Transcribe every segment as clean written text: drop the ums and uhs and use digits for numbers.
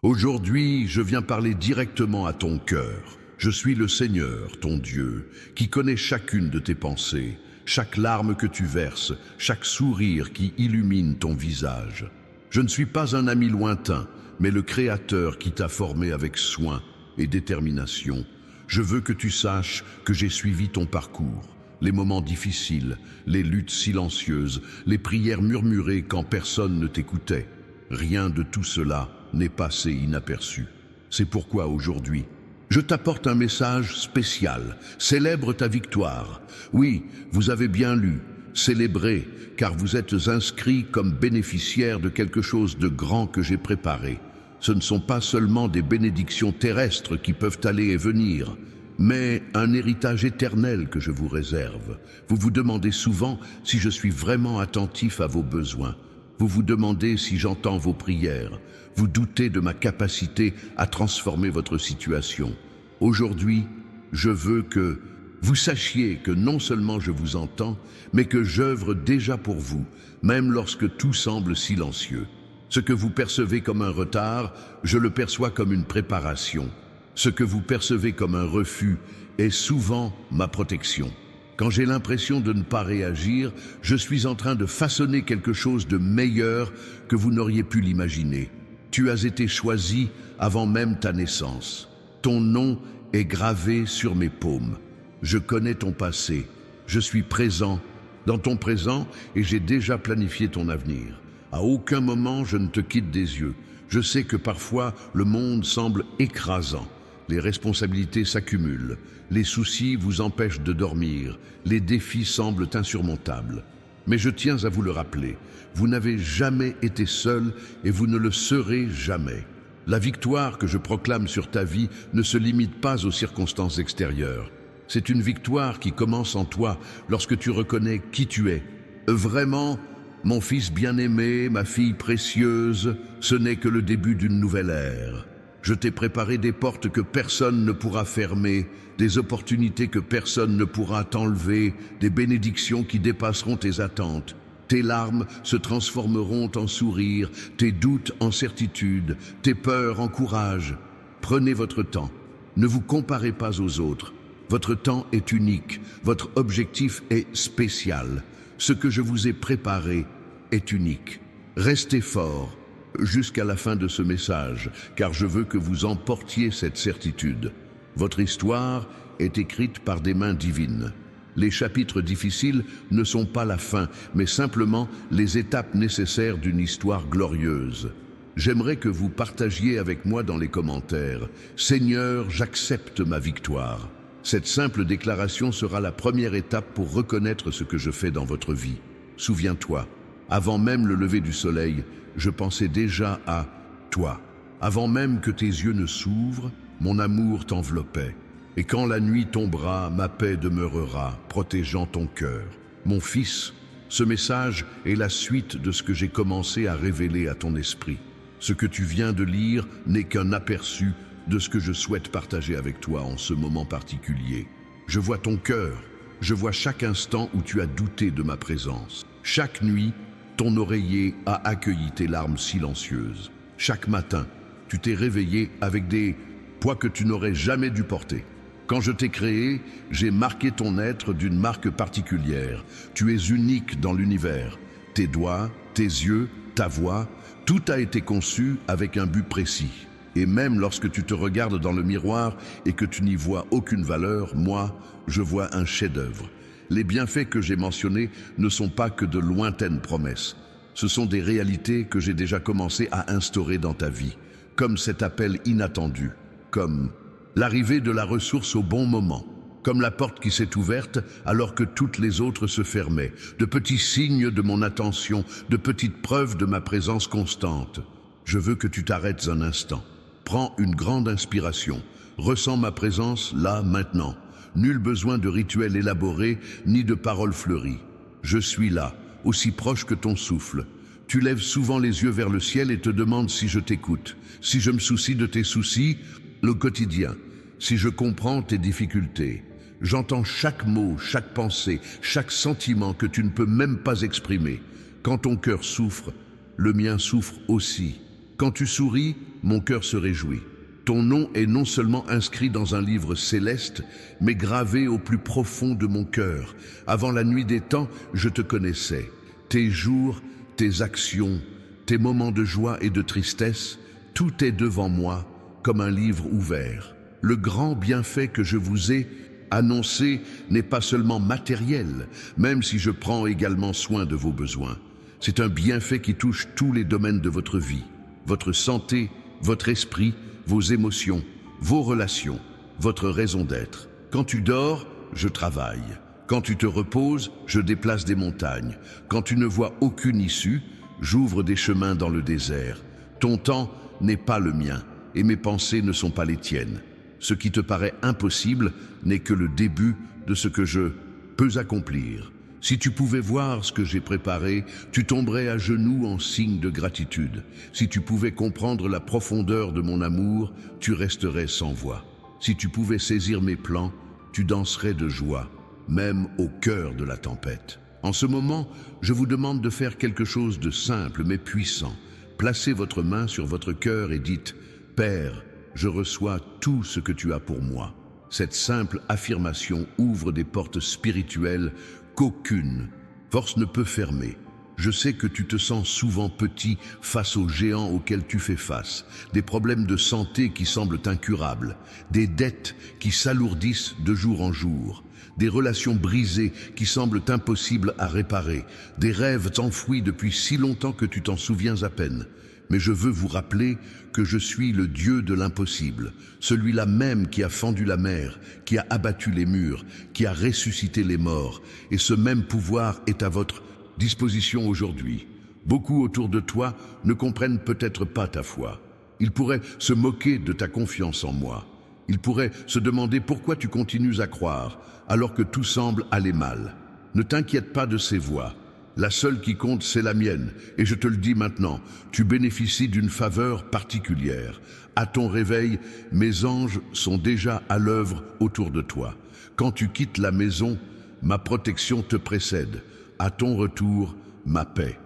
Aujourd'hui, je viens parler directement à ton cœur. Je suis le Seigneur, ton Dieu, qui connaît chacune de tes pensées, chaque larme que tu verses, chaque sourire qui illumine ton visage. Je ne suis pas un ami lointain, mais le Créateur qui t'a formé avec soin et détermination. Je veux que tu saches que j'ai suivi ton parcours, les moments difficiles, les luttes silencieuses, les prières murmurées quand personne ne t'écoutait. Rien de tout cela n'est passé inaperçu. C'est pourquoi aujourd'hui, je t'apporte un message spécial. Célèbre ta victoire. Oui, vous avez bien lu. Célébrez, car vous êtes inscrits comme bénéficiaires de quelque chose de grand que j'ai préparé. Ce ne sont pas seulement des bénédictions terrestres qui peuvent aller et venir, mais un héritage éternel que je vous réserve. Vous vous demandez souvent si je suis vraiment attentif à vos besoins. Vous vous demandez si j'entends vos prières. Vous doutez de ma capacité à transformer votre situation. Aujourd'hui, je veux que vous sachiez que non seulement je vous entends, mais que j'œuvre déjà pour vous, même lorsque tout semble silencieux. Ce que vous percevez comme un retard, je le perçois comme une préparation. Ce que vous percevez comme un refus est souvent ma protection. Quand j'ai l'impression de ne pas réagir, je suis en train de façonner quelque chose de meilleur que vous n'auriez pu l'imaginer. Tu as été choisi avant même ta naissance. Ton nom est gravé sur mes paumes. Je connais ton passé. Je suis présent dans ton présent et j'ai déjà planifié ton avenir. À aucun moment je ne te quitte des yeux. Je sais que parfois le monde semble écrasant. Les responsabilités s'accumulent, les soucis vous empêchent de dormir, les défis semblent insurmontables. Mais je tiens à vous le rappeler, vous n'avez jamais été seul et vous ne le serez jamais. La victoire que je proclame sur ta vie ne se limite pas aux circonstances extérieures. C'est une victoire qui commence en toi lorsque tu reconnais qui tu es. Vraiment, mon fils bien-aimé, ma fille précieuse, ce n'est que le début d'une nouvelle ère. Je t'ai préparé des portes que personne ne pourra fermer, des opportunités que personne ne pourra t'enlever, des bénédictions qui dépasseront tes attentes. Tes larmes se transformeront en sourires, tes doutes en certitude, tes peurs en courage. Prenez votre temps. Ne vous comparez pas aux autres. Votre temps est unique. Votre objectif est spécial. Ce que je vous ai préparé est unique. Restez forts jusqu'à la fin de ce message, car je veux que vous emportiez cette certitude. Votre histoire est écrite par des mains divines. Les chapitres difficiles ne sont pas la fin, mais simplement les étapes nécessaires d'une histoire glorieuse. J'aimerais que vous partagiez avec moi dans les commentaires « Seigneur, j'accepte ma victoire ». Cette simple déclaration sera la première étape pour reconnaître ce que je fais dans votre vie. Souviens-toi, avant même le lever du soleil, je pensais déjà à toi. Avant même que tes yeux ne s'ouvrent, mon amour t'enveloppait. Et quand la nuit tombera, ma paix demeurera, protégeant ton cœur. Mon fils, ce message est la suite de ce que j'ai commencé à révéler à ton esprit. Ce que tu viens de lire n'est qu'un aperçu de ce que je souhaite partager avec toi en ce moment particulier. Je vois ton cœur, je vois chaque instant où tu as douté de ma présence. Chaque nuit, ton oreiller a accueilli tes larmes silencieuses. Chaque matin, tu t'es réveillé avec des poids que tu n'aurais jamais dû porter. Quand je t'ai créé, j'ai marqué ton être d'une marque particulière. Tu es unique dans l'univers. Tes doigts, tes yeux, ta voix, tout a été conçu avec un but précis. Et même lorsque tu te regardes dans le miroir et que tu n'y vois aucune valeur, moi, je vois un chef-d'œuvre. Les bienfaits que j'ai mentionnés ne sont pas que de lointaines promesses. Ce sont des réalités que j'ai déjà commencé à instaurer dans ta vie, comme cet appel inattendu, comme l'arrivée de la ressource au bon moment, comme la porte qui s'est ouverte alors que toutes les autres se fermaient, de petits signes de mon attention, de petites preuves de ma présence constante. Je veux que tu t'arrêtes un instant. Prends une grande inspiration. Ressens ma présence là, maintenant. Nul besoin de rituels élaborés ni de paroles fleuries. Je suis là, aussi proche que ton souffle. Tu lèves souvent les yeux vers le ciel et te demandes si je t'écoute, si je me soucie de tes soucis, le quotidien, si je comprends tes difficultés. J'entends chaque mot, chaque pensée, chaque sentiment que tu ne peux même pas exprimer. Quand ton cœur souffre, le mien souffre aussi. Quand tu souris, mon cœur se réjouit. Ton nom est non seulement inscrit dans un livre céleste, mais gravé au plus profond de mon cœur. Avant la nuit des temps, je te connaissais. Tes jours, tes actions, tes moments de joie et de tristesse, tout est devant moi comme un livre ouvert. Le grand bienfait que je vous ai annoncé n'est pas seulement matériel, même si je prends également soin de vos besoins. C'est un bienfait qui touche tous les domaines de votre vie, votre santé, votre esprit, vos émotions, vos relations, votre raison d'être. Quand tu dors, je travaille. Quand tu te reposes, je déplace des montagnes. Quand tu ne vois aucune issue, j'ouvre des chemins dans le désert. Ton temps n'est pas le mien, et mes pensées ne sont pas les tiennes. Ce qui te paraît impossible n'est que le début de ce que je peux accomplir. Si tu pouvais voir ce que j'ai préparé, tu tomberais à genoux en signe de gratitude. Si tu pouvais comprendre la profondeur de mon amour, tu resterais sans voix. Si tu pouvais saisir mes plans, tu danserais de joie, même au cœur de la tempête. En ce moment, je vous demande de faire quelque chose de simple mais puissant. Placez votre main sur votre cœur et dites « Père, je reçois tout ce que tu as pour moi ». Cette simple affirmation ouvre des portes spirituelles qu'aucune force ne peut fermer. Je sais que tu te sens souvent petit face aux géants auxquels tu fais face, des problèmes de santé qui semblent incurables, des dettes qui s'alourdissent de jour en jour, des relations brisées qui semblent impossibles à réparer, des rêves enfouis depuis si longtemps que tu t'en souviens à peine. Mais je veux vous rappeler que je suis le Dieu de l'impossible, celui-là même qui a fendu la mer, qui a abattu les murs, qui a ressuscité les morts, et ce même pouvoir est à votre disposition aujourd'hui. Beaucoup autour de toi ne comprennent peut-être pas ta foi. Ils pourraient se moquer de ta confiance en moi. Ils pourraient se demander pourquoi tu continues à croire, alors que tout semble aller mal. Ne t'inquiète pas de ces voix. La seule qui compte, c'est la mienne, et je te le dis maintenant, tu bénéficies d'une faveur particulière. À ton réveil, mes anges sont déjà à l'œuvre autour de toi. Quand tu quittes la maison, ma protection te précède. À ton retour, ma paix.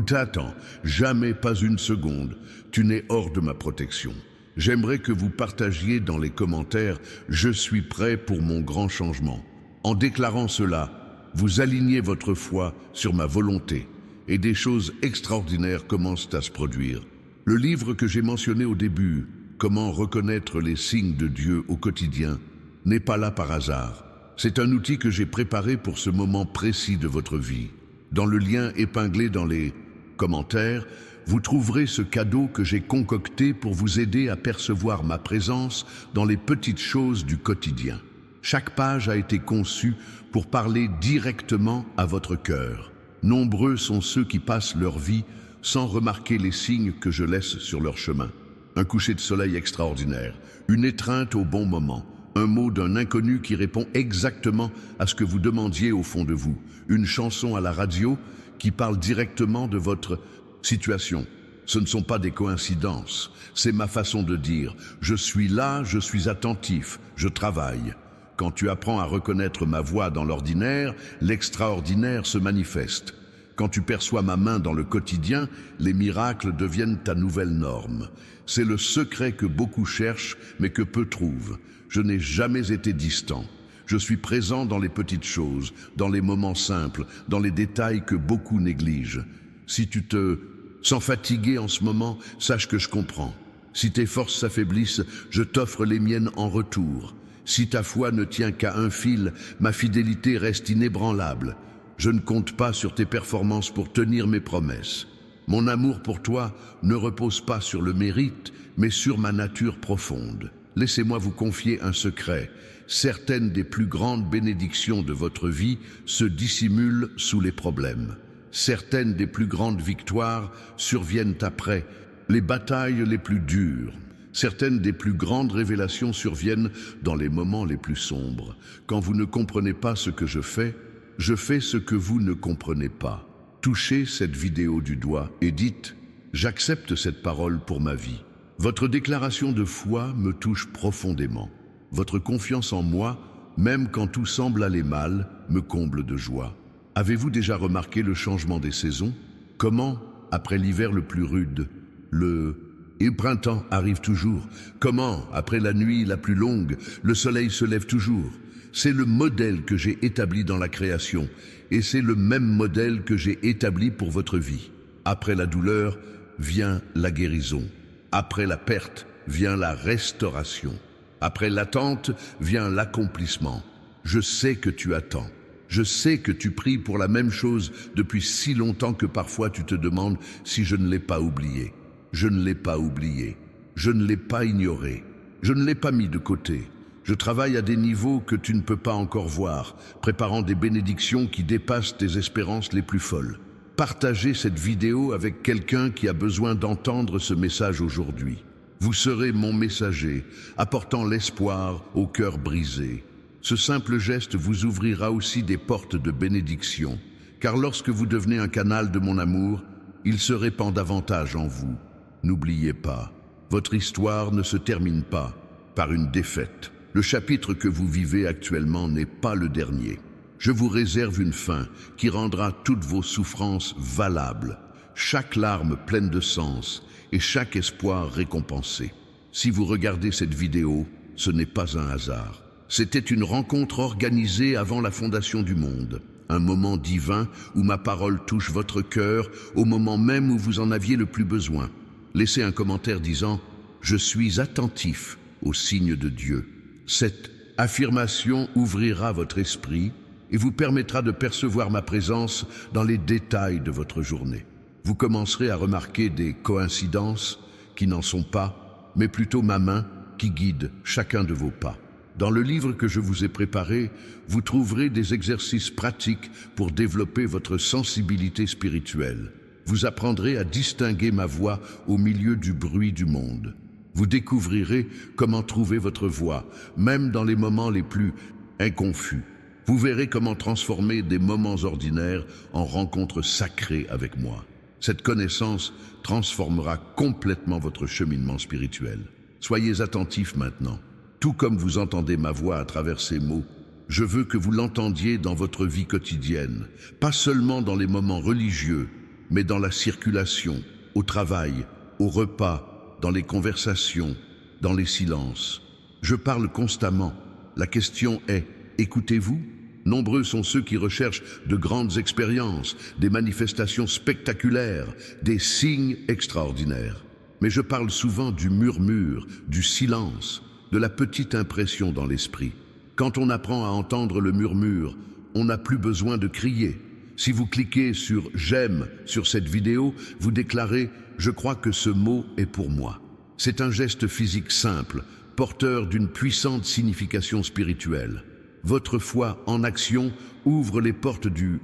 T'attends, jamais pas une seconde, tu n'es hors de ma protection. J'aimerais que vous partagiez dans les commentaires « Je suis prêt pour mon grand changement ». En déclarant cela, vous alignez votre foi sur ma volonté et des choses extraordinaires commencent à se produire. Le livre que j'ai mentionné au début, Comment reconnaître les signes de Dieu au quotidien, n'est pas là par hasard. C'est un outil que j'ai préparé pour ce moment précis de votre vie. Dans le lien épinglé dans les commentaires, vous trouverez ce cadeau que j'ai concocté pour vous aider à percevoir ma présence dans les petites choses du quotidien. Chaque page a été conçue pour parler directement à votre cœur. Nombreux sont ceux qui passent leur vie sans remarquer les signes que je laisse sur leur chemin. Un coucher de soleil extraordinaire, une étreinte au bon moment, un mot d'un inconnu qui répond exactement à ce que vous demandiez au fond de vous, une chanson à la radio qui parle directement de votre situation. Ce ne sont pas des coïncidences, c'est ma façon de dire « je suis là, je suis attentif, je travaille ». Quand tu apprends à reconnaître ma voix dans l'ordinaire, l'extraordinaire se manifeste. Quand tu perçois ma main dans le quotidien, les miracles deviennent ta nouvelle norme. C'est le secret que beaucoup cherchent, mais que peu trouvent. Je n'ai jamais été distant. Je suis présent dans les petites choses, dans les moments simples, dans les détails que beaucoup négligent. Si tu te sens fatigué en ce moment, sache que je comprends. Si tes forces s'affaiblissent, je t'offre les miennes en retour. Si ta foi ne tient qu'à un fil, ma fidélité reste inébranlable. Je ne compte pas sur tes performances pour tenir mes promesses. Mon amour pour toi ne repose pas sur le mérite, mais sur ma nature profonde. Laissez-moi vous confier un secret. Certaines des plus grandes bénédictions de votre vie se dissimulent sous les problèmes. Certaines des plus grandes victoires surviennent après les batailles les plus dures. Certaines des plus grandes révélations surviennent dans les moments les plus sombres. Quand vous ne comprenez pas ce que je fais ce que vous ne comprenez pas. Touchez cette vidéo du doigt et dites « J'accepte cette parole pour ma vie ». Votre déclaration de foi me touche profondément. Votre confiance en moi, même quand tout semble aller mal, me comble de joie. Avez-vous déjà remarqué le changement des saisons? Comment, après l'hiver le plus rude, le Et le printemps arrive toujours. Comment, après la nuit la plus longue, le soleil se lève toujours? C'est le modèle que j'ai établi dans la création, et c'est le même modèle que j'ai établi pour votre vie. Après la douleur vient la guérison. Après la perte vient la restauration. Après l'attente vient l'accomplissement. Je sais que tu attends. Je sais que tu pries pour la même chose depuis si longtemps que parfois tu te demandes si je ne l'ai pas oublié. Je ne l'ai pas oublié. Je ne l'ai pas ignoré. Je ne l'ai pas mis de côté. Je travaille à des niveaux que tu ne peux pas encore voir, préparant des bénédictions qui dépassent tes espérances les plus folles. Partagez cette vidéo avec quelqu'un qui a besoin d'entendre ce message aujourd'hui. Vous serez mon messager, apportant l'espoir au cœur brisé. Ce simple geste vous ouvrira aussi des portes de bénédiction, car lorsque vous devenez un canal de mon amour, il se répand davantage en vous. N'oubliez pas, votre histoire ne se termine pas par une défaite. Le chapitre que vous vivez actuellement n'est pas le dernier. Je vous réserve une fin qui rendra toutes vos souffrances valables, chaque larme pleine de sens et chaque espoir récompensé. Si vous regardez cette vidéo, ce n'est pas un hasard. C'était une rencontre organisée avant la fondation du monde. Un moment divin où ma parole touche votre cœur au moment même où vous en aviez le plus besoin. Laissez un commentaire disant « Je suis attentif aux signes de Dieu ». Cette affirmation ouvrira votre esprit et vous permettra de percevoir ma présence dans les détails de votre journée. Vous commencerez à remarquer des coïncidences qui n'en sont pas, mais plutôt ma main qui guide chacun de vos pas. Dans le livre que je vous ai préparé, vous trouverez des exercices pratiques pour développer votre sensibilité spirituelle. Vous apprendrez à distinguer ma voix au milieu du bruit du monde. Vous découvrirez comment trouver votre voix, même dans les moments les plus inconfus. Vous verrez comment transformer des moments ordinaires en rencontres sacrées avec moi. Cette connaissance transformera complètement votre cheminement spirituel. Soyez attentifs maintenant. Tout comme vous entendez ma voix à travers ces mots, je veux que vous l'entendiez dans votre vie quotidienne, pas seulement dans les moments religieux, mais dans la circulation, au travail, au repas, dans les conversations, dans les silences. Je parle constamment. La question est, écoutez-vous? Nombreux sont ceux qui recherchent de grandes expériences, des manifestations spectaculaires, des signes extraordinaires. Mais je parle souvent du murmure, du silence, de la petite impression dans l'esprit. Quand on apprend à entendre le murmure, on n'a plus besoin de crier. Si vous cliquez sur « J'aime » sur cette vidéo, vous déclarez « Je crois que ce mot est pour moi ». C'est un geste physique simple, porteur d'une puissante signification spirituelle. Votre foi en action ouvre les portes du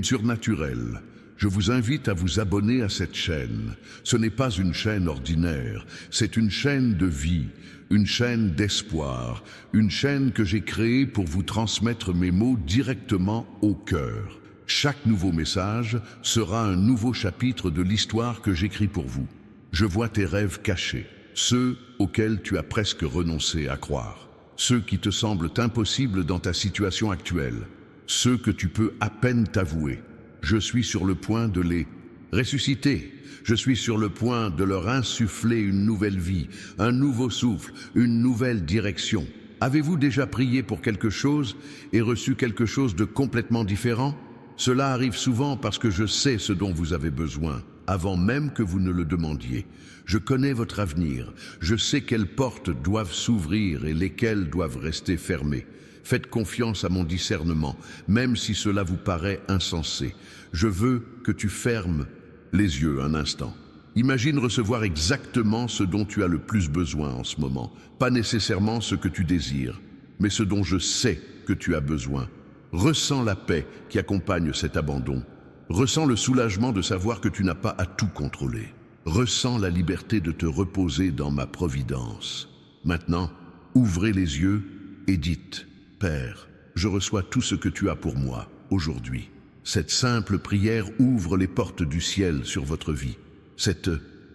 surnaturel. Je vous invite à vous abonner à cette chaîne. Ce n'est pas une chaîne ordinaire, c'est une chaîne de vie, une chaîne d'espoir, une chaîne que j'ai créée pour vous transmettre mes mots directement au cœur. Chaque nouveau message sera un nouveau chapitre de l'histoire que j'écris pour vous. Je vois tes rêves cachés, ceux auxquels tu as presque renoncé à croire, ceux qui te semblent impossibles dans ta situation actuelle, ceux que tu peux à peine t'avouer. Je suis sur le point de les ressusciter. Je suis sur le point de leur insuffler une nouvelle vie, un nouveau souffle, une nouvelle direction. Avez-vous déjà prié pour quelque chose et reçu quelque chose de complètement différent? Cela arrive souvent parce que je sais ce dont vous avez besoin, avant même que vous ne le demandiez. Je connais votre avenir, je sais quelles portes doivent s'ouvrir et lesquelles doivent rester fermées. Faites confiance à mon discernement, même si cela vous paraît insensé. Je veux que tu fermes les yeux un instant. Imagine recevoir exactement ce dont tu as le plus besoin en ce moment. Pas nécessairement ce que tu désires, mais ce dont je sais que tu as besoin. Ressens la paix qui accompagne cet abandon. Ressens le soulagement de savoir que tu n'as pas à tout contrôler. Ressens la liberté de te reposer dans ma providence. Maintenant, ouvrez les yeux et dites, Père, je reçois tout ce que tu as pour moi aujourd'hui. Cette simple prière ouvre les portes du ciel sur votre vie. Cette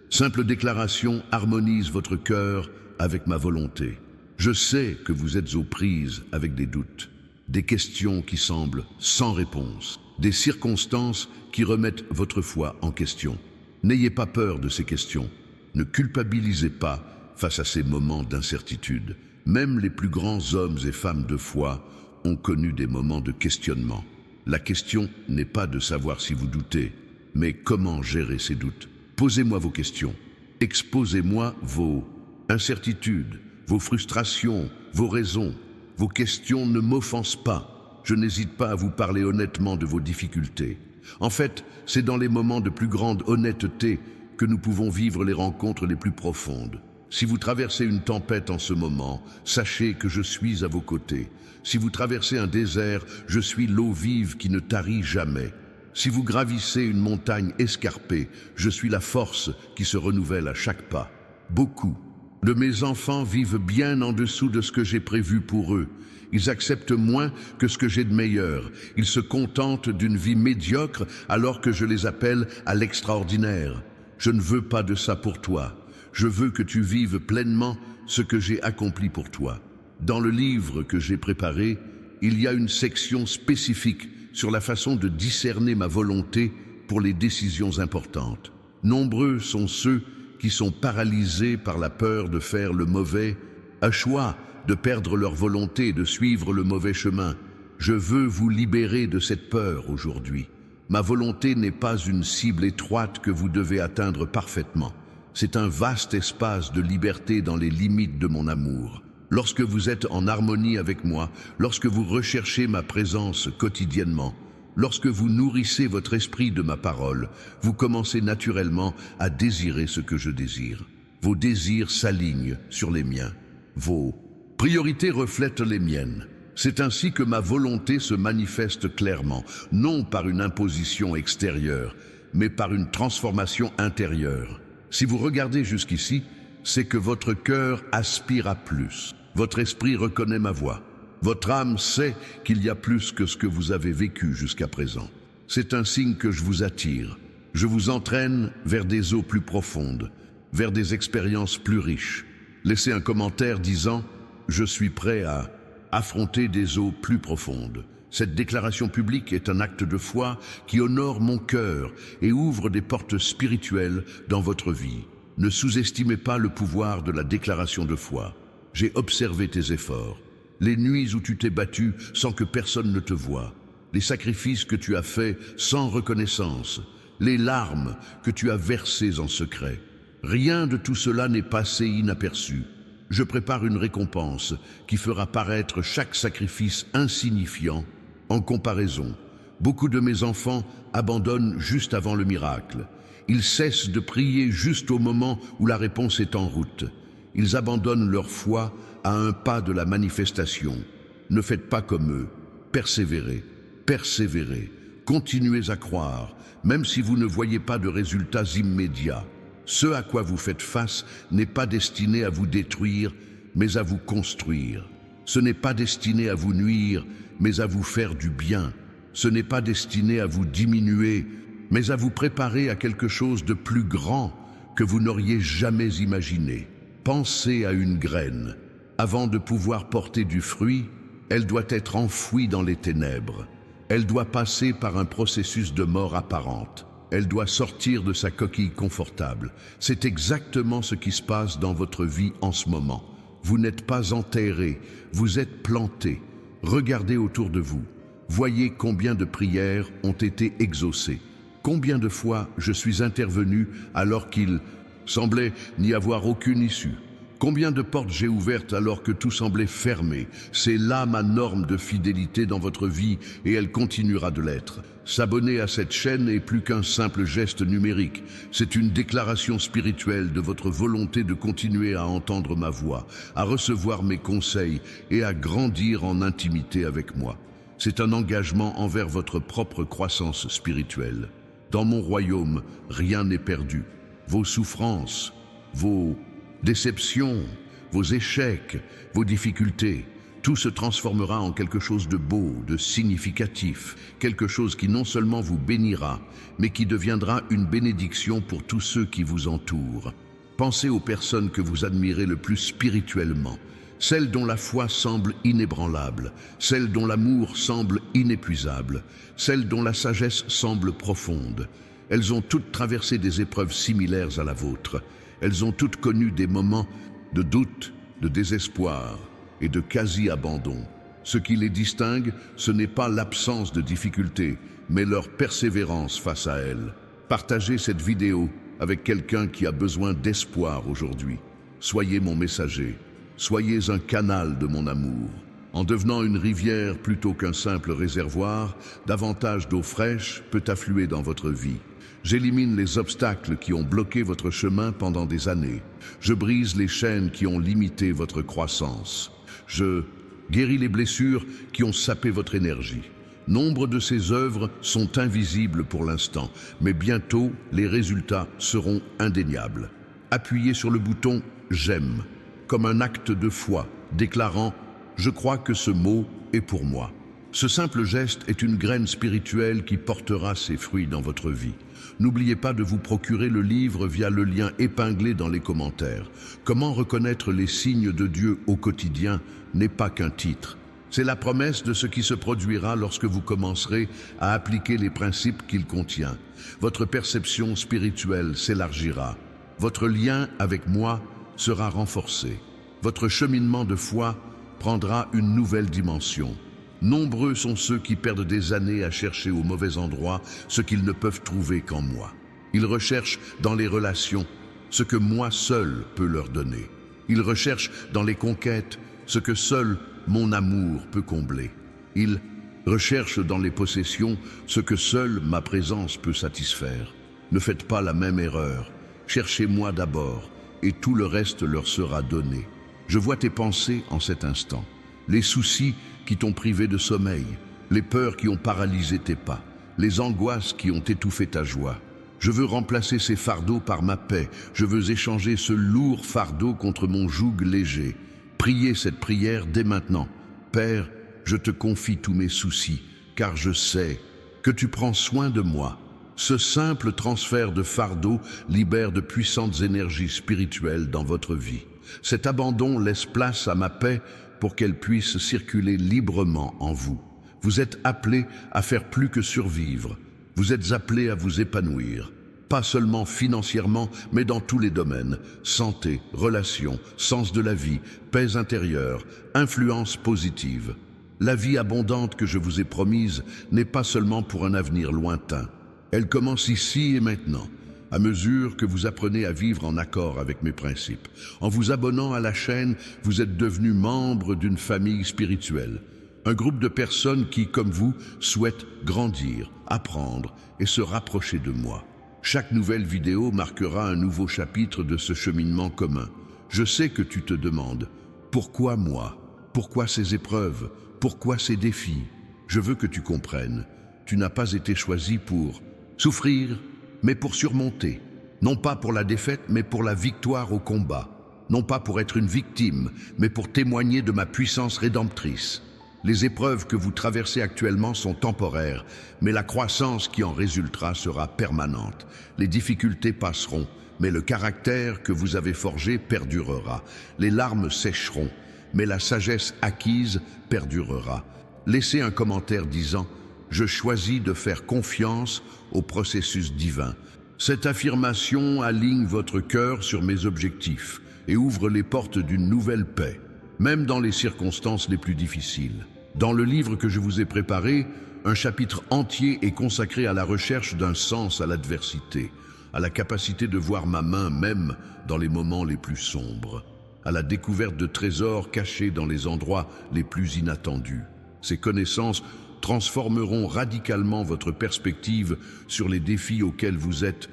simple déclaration harmonise votre cœur avec ma volonté. Je sais que vous êtes aux prises avec des doutes, des questions qui semblent sans réponse, des circonstances qui remettent votre foi en question. N'ayez pas peur de ces questions. Ne culpabilisez pas face à ces moments d'incertitude. Même les plus grands hommes et femmes de foi ont connu des moments de questionnement. La question n'est pas de savoir si vous doutez, mais comment gérer ces doutes. Posez-moi vos questions. Exposez-moi vos incertitudes, vos frustrations, vos raisons. Vos questions ne m'offensent pas. Je n'hésite pas à vous parler honnêtement de vos difficultés. En fait, c'est dans les moments de plus grande honnêteté que nous pouvons vivre les rencontres les plus profondes. Si vous traversez une tempête en ce moment, sachez que je suis à vos côtés. Si vous traversez un désert, je suis l'eau vive qui ne tarit jamais. Si vous gravissez une montagne escarpée, je suis la force qui se renouvelle à chaque pas. Beaucoup de mes enfants vivent bien en dessous de ce que j'ai prévu pour eux. Ils acceptent moins que ce que j'ai de meilleur. Ils se contentent d'une vie médiocre alors que je les appelle à l'extraordinaire. Je ne veux pas de ça pour toi. Je veux que tu vives pleinement ce que j'ai accompli pour toi. Dans le livre que j'ai préparé, il y a une section spécifique sur la façon de discerner ma volonté pour les décisions importantes. Nombreux sont ceux qui sont paralysés par la peur de faire le mauvais choix, de perdre leur volonté et de suivre le mauvais chemin. Je veux vous libérer de cette peur aujourd'hui. Ma volonté n'est pas une cible étroite que vous devez atteindre parfaitement. C'est un vaste espace de liberté dans les limites de mon amour. Lorsque vous êtes en harmonie avec moi, lorsque vous recherchez ma présence quotidiennement, lorsque vous nourrissez votre esprit de ma parole, vous commencez naturellement à désirer ce que je désire. Vos désirs s'alignent sur les miens. Vos priorités reflètent les miennes. C'est ainsi que ma volonté se manifeste clairement, non par une imposition extérieure, mais par une transformation intérieure. Si vous regardez jusqu'ici, c'est que votre cœur aspire à plus. Votre esprit reconnaît ma voix. Votre âme sait qu'il y a plus que ce que vous avez vécu jusqu'à présent. C'est un signe que je vous attire. Je vous entraîne vers des eaux plus profondes, vers des expériences plus riches. Laissez un commentaire disant « Je suis prêt à affronter des eaux plus profondes ». Cette déclaration publique est un acte de foi qui honore mon cœur et ouvre des portes spirituelles dans votre vie. Ne sous-estimez pas le pouvoir de la déclaration de foi. J'ai observé tes efforts, les nuits où tu t'es battu sans que personne ne te voie, les sacrifices que tu as faits sans reconnaissance, les larmes que tu as versées en secret. Rien de tout cela n'est passé inaperçu. Je prépare une récompense qui fera paraître chaque sacrifice insignifiant. En comparaison, beaucoup de mes enfants abandonnent juste avant le miracle. Ils cessent de prier juste au moment où la réponse est en route. Ils abandonnent leur foi à un pas de la manifestation. Ne faites pas comme eux. Persévérez, persévérez. Continuez à croire, même si vous ne voyez pas de résultats immédiats. Ce à quoi vous faites face n'est pas destiné à vous détruire, mais à vous construire. Ce n'est pas destiné à vous nuire, mais à vous faire du bien. Ce n'est pas destiné à vous diminuer, mais à vous préparer à quelque chose de plus grand que vous n'auriez jamais imaginé. Pensez à une graine. Avant de pouvoir porter du fruit, elle doit être enfouie dans les ténèbres. Elle doit passer par un processus de mort apparente. Elle doit sortir de sa coquille confortable. C'est exactement ce qui se passe dans votre vie en ce moment. Vous n'êtes pas enterré, vous êtes planté. Regardez autour de vous. Voyez combien de prières ont été exaucées. Combien de fois je suis intervenu alors qu'il semblait n'y avoir aucune issue. Combien de portes j'ai ouvertes alors que tout semblait fermé. C'est là ma norme de fidélité dans votre vie et elle continuera de l'être. S'abonner à cette chaîne n'est plus qu'un simple geste numérique. C'est une déclaration spirituelle de votre volonté de continuer à entendre ma voix, à recevoir mes conseils et à grandir en intimité avec moi. C'est un engagement envers votre propre croissance spirituelle. Dans mon royaume, rien n'est perdu. Vos souffrances, vos déceptions, vos échecs, vos difficultés, tout se transformera en quelque chose de beau, de significatif, quelque chose qui non seulement vous bénira, mais qui deviendra une bénédiction pour tous ceux qui vous entourent. Pensez aux personnes que vous admirez le plus spirituellement, celles dont la foi semble inébranlable, celles dont l'amour semble inépuisable, celles dont la sagesse semble profonde. Elles ont toutes traversé des épreuves similaires à la vôtre. Elles ont toutes connu des moments de doute, de désespoir et de quasi-abandon. Ce qui les distingue, ce n'est pas l'absence de difficultés, mais leur persévérance face à elles. Partagez cette vidéo avec quelqu'un qui a besoin d'espoir aujourd'hui. Soyez mon messager, soyez un canal de mon amour. En devenant une rivière plutôt qu'un simple réservoir, davantage d'eau fraîche peut affluer dans votre vie. J'élimine les obstacles qui ont bloqué votre chemin pendant des années. Je brise les chaînes qui ont limité votre croissance. Je guéris les blessures qui ont sapé votre énergie. Nombre de ces œuvres sont invisibles pour l'instant, mais bientôt les résultats seront indéniables. Appuyez sur le bouton « J'aime » comme un acte de foi, déclarant « Je crois que ce mot est pour moi ». Ce simple geste est une graine spirituelle qui portera ses fruits dans votre vie. N'oubliez pas de vous procurer le livre via le lien épinglé dans les commentaires. Comment reconnaître les signes de Dieu au quotidien n'est pas qu'un titre. C'est la promesse de ce qui se produira lorsque vous commencerez à appliquer les principes qu'il contient. Votre perception spirituelle s'élargira. Votre lien avec moi sera renforcé. Votre cheminement de foi prendra une nouvelle dimension. Nombreux sont ceux qui perdent des années à chercher au mauvais endroit ce qu'ils ne peuvent trouver qu'en moi. Ils recherchent dans les relations ce que moi seul peux leur donner. Ils recherchent dans les conquêtes ce que seul mon amour peut combler. Ils recherchent dans les possessions ce que seule ma présence peut satisfaire. Ne faites pas la même erreur. Cherchez-moi d'abord, et tout le reste leur sera donné. Je vois tes pensées en cet instant. Les soucis qui t'ont privé de sommeil, les peurs qui ont paralysé tes pas, les angoisses qui ont étouffé ta joie. Je veux remplacer ces fardeaux par ma paix. Je veux échanger ce lourd fardeau contre mon joug léger. Priez cette prière dès maintenant. Père, je te confie tous mes soucis, car je sais que tu prends soin de moi. Ce simple transfert de fardeau libère de puissantes énergies spirituelles dans votre vie. Cet abandon laisse place à ma paix pour qu'elle puisse circuler librement en vous. Vous êtes appelés à faire plus que survivre. Vous êtes appelés à vous épanouir. Pas seulement financièrement, mais dans tous les domaines. Santé, relations, sens de la vie, paix intérieure, influence positive. La vie abondante que je vous ai promise n'est pas seulement pour un avenir lointain. Elle commence ici et maintenant, à mesure que vous apprenez à vivre en accord avec mes principes. En vous abonnant à la chaîne, vous êtes devenus membres d'une famille spirituelle. Un groupe de personnes qui, comme vous, souhaitent grandir, apprendre et se rapprocher de moi. Chaque nouvelle vidéo marquera un nouveau chapitre de ce cheminement commun. Je sais que tu te demandes, pourquoi moi? Pourquoi ces épreuves? Pourquoi ces défis? Je veux que tu comprennes, tu n'as pas été choisi pour souffrir, mais pour surmonter. Non pas pour la défaite, mais pour la victoire au combat. Non pas pour être une victime, mais pour témoigner de ma puissance rédemptrice. Les épreuves que vous traversez actuellement sont temporaires, mais la croissance qui en résultera sera permanente. Les difficultés passeront, mais le caractère que vous avez forgé perdurera. Les larmes sécheront, mais la sagesse acquise perdurera. Laissez un commentaire disant « Je choisis de faire confiance au processus divin ». Cette affirmation aligne votre cœur sur mes objectifs et ouvre les portes d'une nouvelle paix, même dans les circonstances les plus difficiles. Dans le livre que je vous ai préparé, un chapitre entier est consacré à la recherche d'un sens à l'adversité, à la capacité de voir ma main même dans les moments les plus sombres, à la découverte de trésors cachés dans les endroits les plus inattendus. Ces connaissances transformeront radicalement votre perspective sur les défis auxquels vous êtes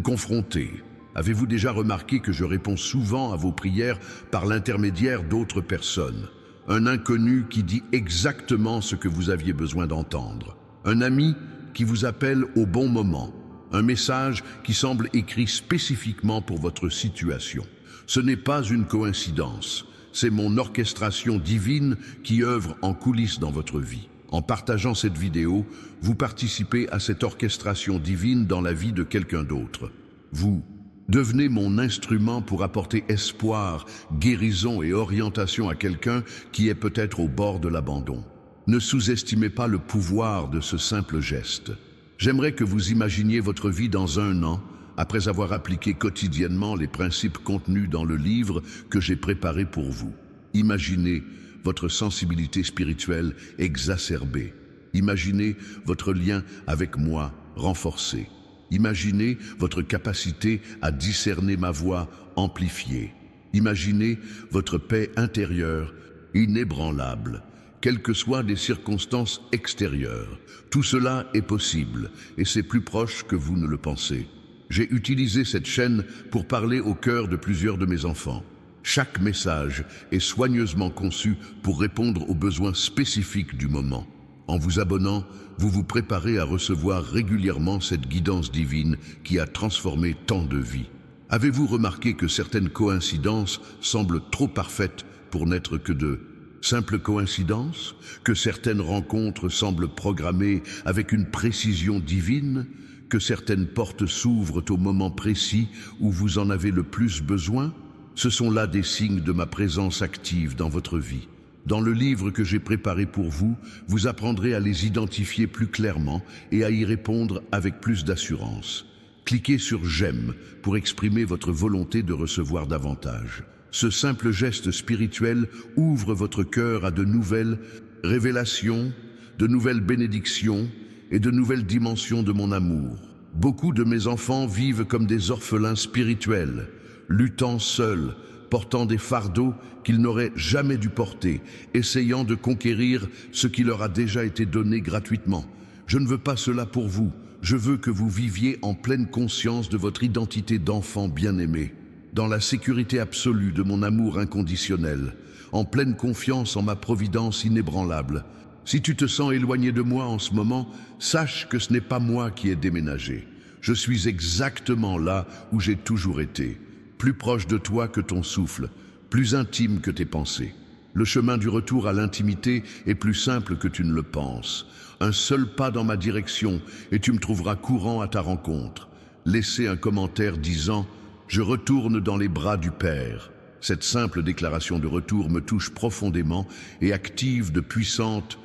confrontés. Avez-vous déjà remarqué que je réponds souvent à vos prières par l'intermédiaire d'autres personnes? Un inconnu qui dit exactement ce que vous aviez besoin d'entendre. Un ami qui vous appelle au bon moment. Un message qui semble écrit spécifiquement pour votre situation. Ce n'est pas une coïncidence, c'est mon orchestration divine qui œuvre en coulisses dans votre vie. En partageant cette vidéo, vous participez à cette orchestration divine dans la vie de quelqu'un d'autre. Vous devenez mon instrument pour apporter espoir, guérison et orientation à quelqu'un qui est peut-être au bord de l'abandon. Ne sous-estimez pas le pouvoir de ce simple geste. J'aimerais que vous imaginiez votre vie dans 1 an, après avoir appliqué quotidiennement les principes contenus dans le livre que j'ai préparé pour vous. Imaginez votre sensibilité spirituelle exacerbée. Imaginez votre lien avec moi renforcé. Imaginez votre capacité à discerner ma voix amplifiée. Imaginez votre paix intérieure inébranlable, quelles que soient les circonstances extérieures. Tout cela est possible et c'est plus proche que vous ne le pensez. J'ai utilisé cette chaîne pour parler au cœur de plusieurs de mes enfants. Chaque message est soigneusement conçu pour répondre aux besoins spécifiques du moment. En vous abonnant, vous vous préparez à recevoir régulièrement cette guidance divine qui a transformé tant de vies. Avez-vous remarqué que certaines coïncidences semblent trop parfaites pour n'être que de simples coïncidences? Que certaines rencontres semblent programmées avec une précision divine? Que certaines portes s'ouvrent au moment précis où vous en avez le plus besoin? Ce sont là des signes de ma présence active dans votre vie. Dans le livre que j'ai préparé pour vous, vous apprendrez à les identifier plus clairement et à y répondre avec plus d'assurance. Cliquez sur « J'aime » pour exprimer votre volonté de recevoir davantage. Ce simple geste spirituel ouvre votre cœur à de nouvelles révélations, de nouvelles bénédictions et de nouvelles dimensions de mon amour. Beaucoup de mes enfants vivent comme des orphelins spirituels, luttant seuls, portant des fardeaux qu'ils n'auraient jamais dû porter, essayant de conquérir ce qui leur a déjà été donné gratuitement. Je ne veux pas cela pour vous. Je veux que vous viviez en pleine conscience de votre identité d'enfant bien-aimé, dans la sécurité absolue de mon amour inconditionnel, en pleine confiance en ma providence inébranlable. Si tu te sens éloigné de moi en ce moment, sache que ce n'est pas moi qui ai déménagé. Je suis exactement là où j'ai toujours été, plus proche de toi que ton souffle, plus intime que tes pensées. Le chemin du retour à l'intimité est plus simple que tu ne le penses. Un seul pas dans ma direction et tu me trouveras courant à ta rencontre. Laissez un commentaire disant « Je retourne dans les bras du Père ». Cette simple déclaration de retour me touche profondément et active de puissantes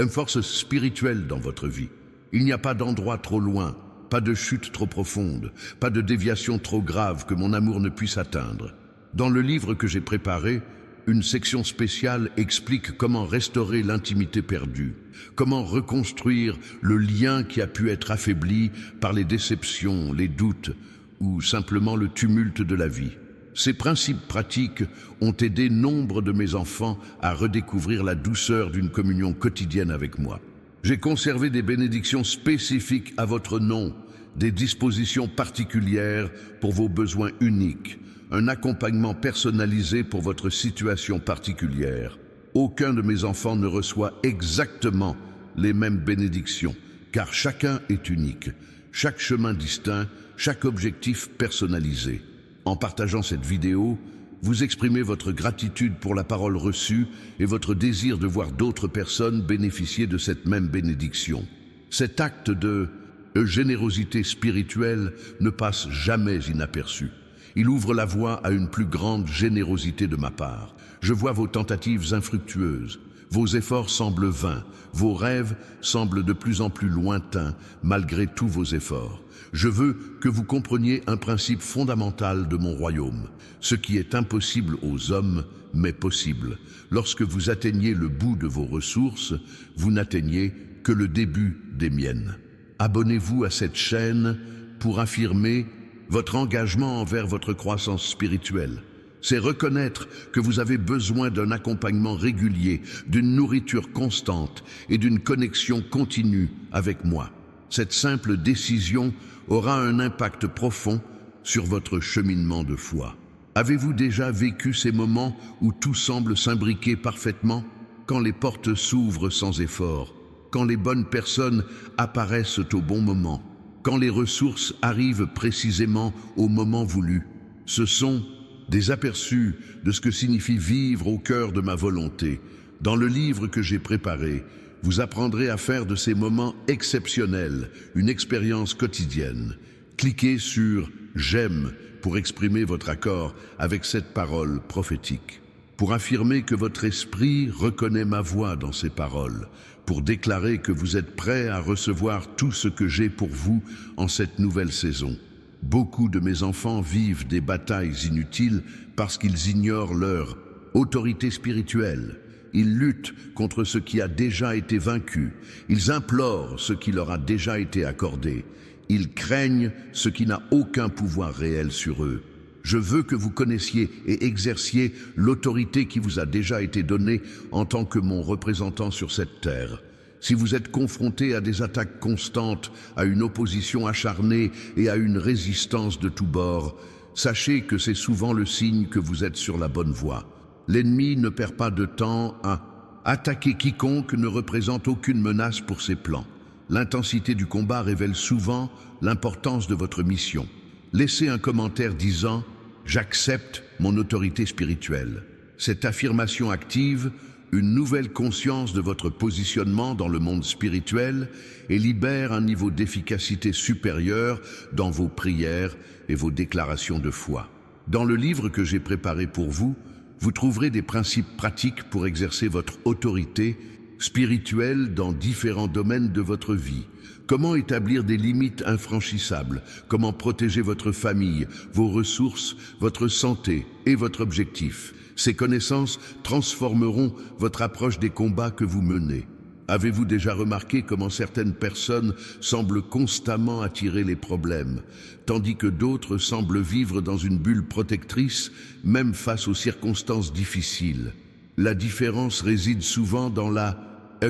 forces spirituelles dans votre vie. Il n'y a pas d'endroit trop loin, pas de chute trop profonde, pas de déviation trop grave que mon amour ne puisse atteindre. Dans le livre que j'ai préparé, une section spéciale explique comment restaurer l'intimité perdue, comment reconstruire le lien qui a pu être affaibli par les déceptions, les doutes ou simplement le tumulte de la vie. Ces principes pratiques ont aidé nombre de mes enfants à redécouvrir la douceur d'une communion quotidienne avec moi. J'ai conservé des bénédictions spécifiques à votre nom, des dispositions particulières pour vos besoins uniques, un accompagnement personnalisé pour votre situation particulière. Aucun de mes enfants ne reçoit exactement les mêmes bénédictions, car chacun est unique, chaque chemin distinct, chaque objectif personnalisé. En partageant cette vidéo, vous exprimez votre gratitude pour la parole reçue et votre désir de voir d'autres personnes bénéficier de cette même bénédiction. Cet acte de générosité spirituelle ne passe jamais inaperçu. Il ouvre la voie à une plus grande générosité de ma part. Je vois vos tentatives infructueuses. Vos efforts semblent vains. Vos rêves semblent de plus en plus lointains malgré tous vos efforts. Je veux que vous compreniez un principe fondamental de mon royaume. Ce qui est impossible aux hommes m'est possible. Lorsque vous atteignez le bout de vos ressources, vous n'atteignez que le début des miennes. Abonnez-vous à cette chaîne pour affirmer votre engagement envers votre croissance spirituelle. C'est reconnaître que vous avez besoin d'un accompagnement régulier, d'une nourriture constante et d'une connexion continue avec moi. Cette simple décision aura un impact profond sur votre cheminement de foi. Avez-vous déjà vécu ces moments où tout semble s'imbriquer parfaitement, quand les portes s'ouvrent sans effort, quand les bonnes personnes apparaissent au bon moment, quand les ressources arrivent précisément au moment voulu? Ce sont des aperçus de ce que signifie vivre au cœur de ma volonté. Dans le livre que j'ai préparé, vous apprendrez à faire de ces moments exceptionnels une expérience quotidienne. Cliquez sur « J'aime » pour exprimer votre accord avec cette parole prophétique, pour affirmer que votre esprit reconnaît ma voix dans ces paroles, pour déclarer que vous êtes prêt à recevoir tout ce que j'ai pour vous en cette nouvelle saison. Beaucoup de mes enfants vivent des batailles inutiles parce qu'ils ignorent leur autorité spirituelle. Ils luttent contre ce qui a déjà été vaincu. Ils implorent ce qui leur a déjà été accordé. Ils craignent ce qui n'a aucun pouvoir réel sur eux. Je veux que vous connaissiez et exerciez l'autorité qui vous a déjà été donnée en tant que mon représentant sur cette terre. Si vous êtes confronté à des attaques constantes, à une opposition acharnée et à une résistance de tous bords, sachez que c'est souvent le signe que vous êtes sur la bonne voie. L'ennemi ne perd pas de temps à attaquer quiconque ne représente aucune menace pour ses plans. L'intensité du combat révèle souvent l'importance de votre mission. Laissez un commentaire disant « J'accepte mon autorité spirituelle ». Cette affirmation active une nouvelle conscience de votre positionnement dans le monde spirituel et libère un niveau d'efficacité supérieur dans vos prières et vos déclarations de foi. Dans le livre que j'ai préparé pour vous, vous trouverez des principes pratiques pour exercer votre autorité spirituelle dans différents domaines de votre vie. Comment établir des limites infranchissables, comment protéger votre famille, vos ressources, votre santé et votre objectif. Ces connaissances transformeront votre approche des combats que vous menez. Avez-vous déjà remarqué comment certaines personnes semblent constamment attirer les problèmes, tandis que d'autres semblent vivre dans une bulle protectrice, même face aux circonstances difficiles? La différence réside souvent dans la